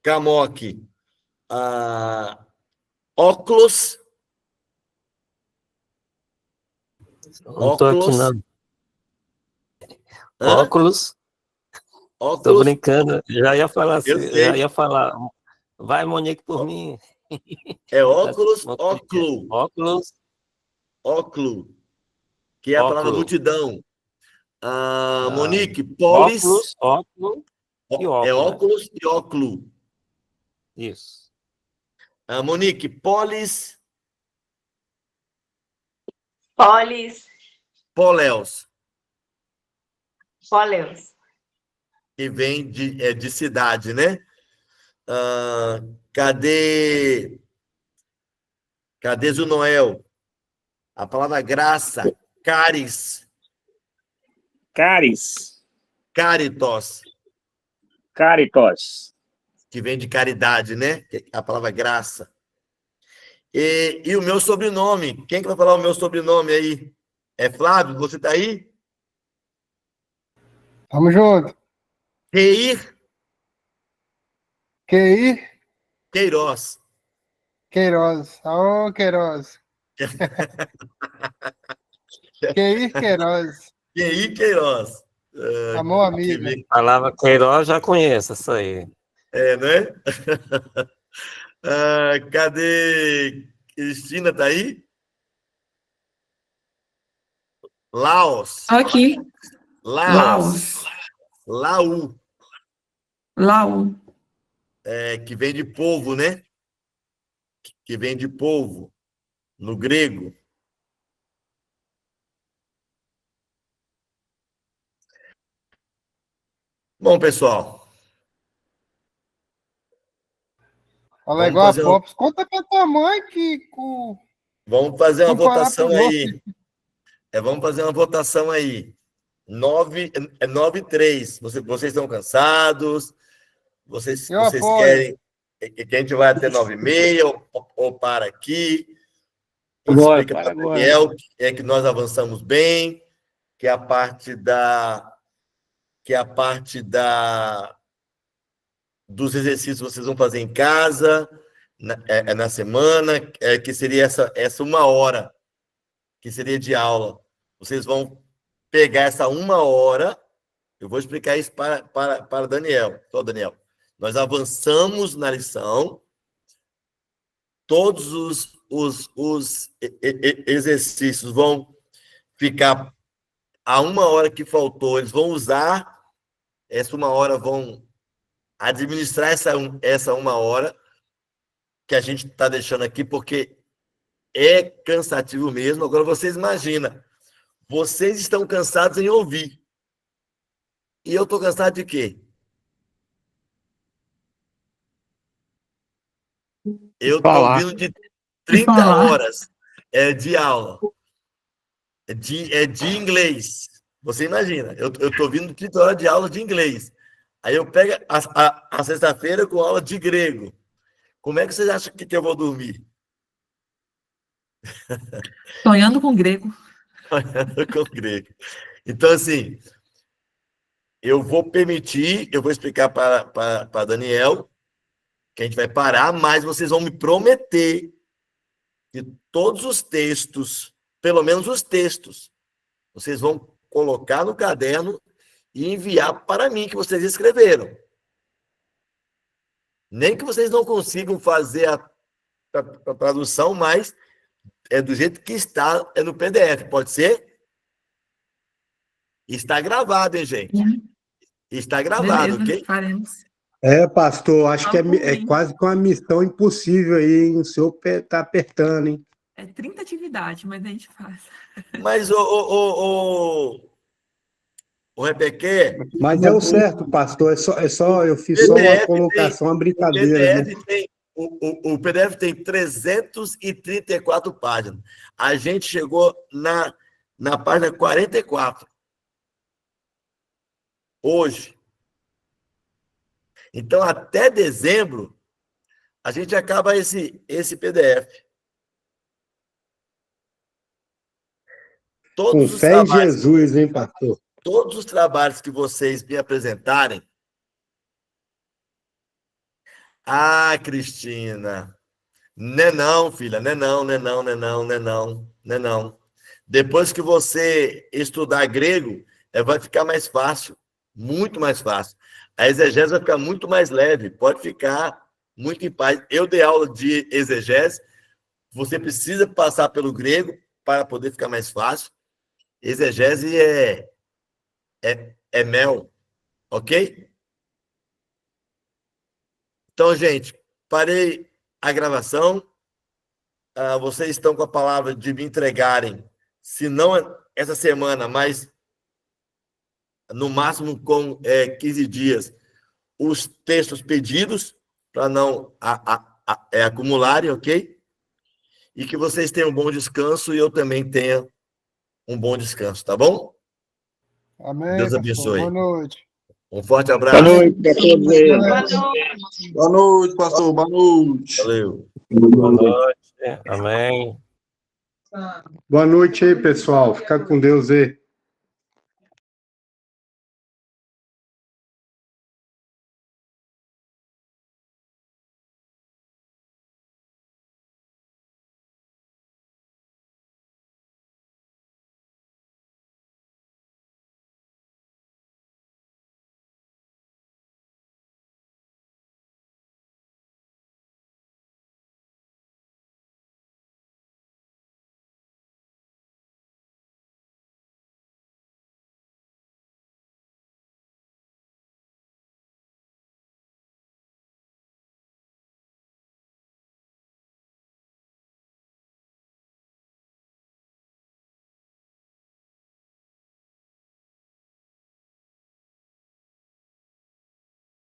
Camok, óculos. Não tô aqui, não. Hã? Óculos. Tô Óculos. brincando. Já ia falar Eu assim, sei. já ia falar. Vai, Monique, por mim. É óculos, óculo. Óculos. Que é a palavra Óculo. multidão. Monique, polis. Óculos e óculos. É óculos e óculo. Isso. Monique, polis. Poléus. Que vem de cidade, né? Cadê Zunoel? A palavra graça, caris. Caritos. Que vem de caridade, né? A palavra graça. E o meu sobrenome. Quem que vai falar o meu sobrenome aí? É Flávio? Você tá aí? Tamo junto. Reir Queiroz. Queiroz. Ô, Queiroz. Queiroz. Reir Queiroz. Amor, amigo. A palavra Queiroz já conheço, isso aí. Né? Cadê Cristina? Tá aí? Laos. Aqui. Laos. Lau. Que vem de povo, né? Que vem de povo, no grego. Bom, pessoal. Fala igual a Pops. Conta pra tua mãe que Vamos fazer uma votação comparar aí. Vamos fazer uma votação aí. 9-3. Vocês estão cansados? Vocês querem que a gente vai até 9h30 ou para aqui? Explica para o Daniel que nós avançamos bem, que a parte dos exercícios vocês vão fazer em casa, na semana, que seria essa 1 hora, que seria de aula. Vocês vão pegar essa 1 hora, eu vou explicar isso para Daniel. Só, Daniel, nós avançamos na lição, todos os exercícios vão ficar a 1 hora que faltou, eles vão usar essa 1 hora, vão administrar essa 1 hora que a gente está deixando aqui, porque é cansativo mesmo. Agora, vocês imaginam, vocês estão cansados em ouvir. E eu estou cansado de quê? Eu estou ouvindo de 30 horas de aula. De inglês. Você imagina, eu estou ouvindo 30 horas de aula de inglês. Aí eu pego a sexta-feira com aula de grego. Como é que vocês acham que eu vou dormir? Sonhando com grego. Sonhando com grego. Então, assim, eu vou explicar para Daniel que a gente vai parar, mas vocês vão me prometer que todos os textos, pelo menos os textos, vocês vão colocar no caderno e enviar para mim, que vocês escreveram. Nem que vocês não consigam fazer a tradução, mas é do jeito que está, é no PDF, pode ser? Está gravado, hein, gente? Está gravado, Beleza, ok? faremos. Pastor, acho que é quase que uma missão impossível aí, hein? O senhor tá apertando, hein? É 30 atividades, mas a gente faz. Mas, o Rebequê... Mas é o certo, pastor. Eu fiz só uma colocação, uma brincadeira. O PDF tem 334 páginas. A gente chegou na página 44. Hoje. Então, até dezembro, a gente acaba esse PDF. Com fé em Jesus, hein, pastor? Todos os trabalhos que vocês me apresentarem. Ah, Cristina. Não, filha. Não. Depois que você estudar grego, vai ficar mais fácil. Muito mais fácil. A exegese vai ficar muito mais leve. Pode ficar muito em paz. Eu dei aula de exegese. Você precisa passar pelo grego para poder ficar mais fácil. Exegese é mel, ok? Então, gente, parei a gravação. Vocês estão com a palavra de me entregarem, se não essa semana, mas no máximo com 15 dias, os textos pedidos, para não acumularem, ok? E que vocês tenham um bom descanso e eu também tenha um bom descanso, tá bom? Amém. Deus abençoe. Boa noite. Um forte abraço. Boa noite para todos eles. Boa noite, pastor. Boa noite. Valeu. Boa noite. Amém. Boa noite aí, pessoal. Fica com Deus aí.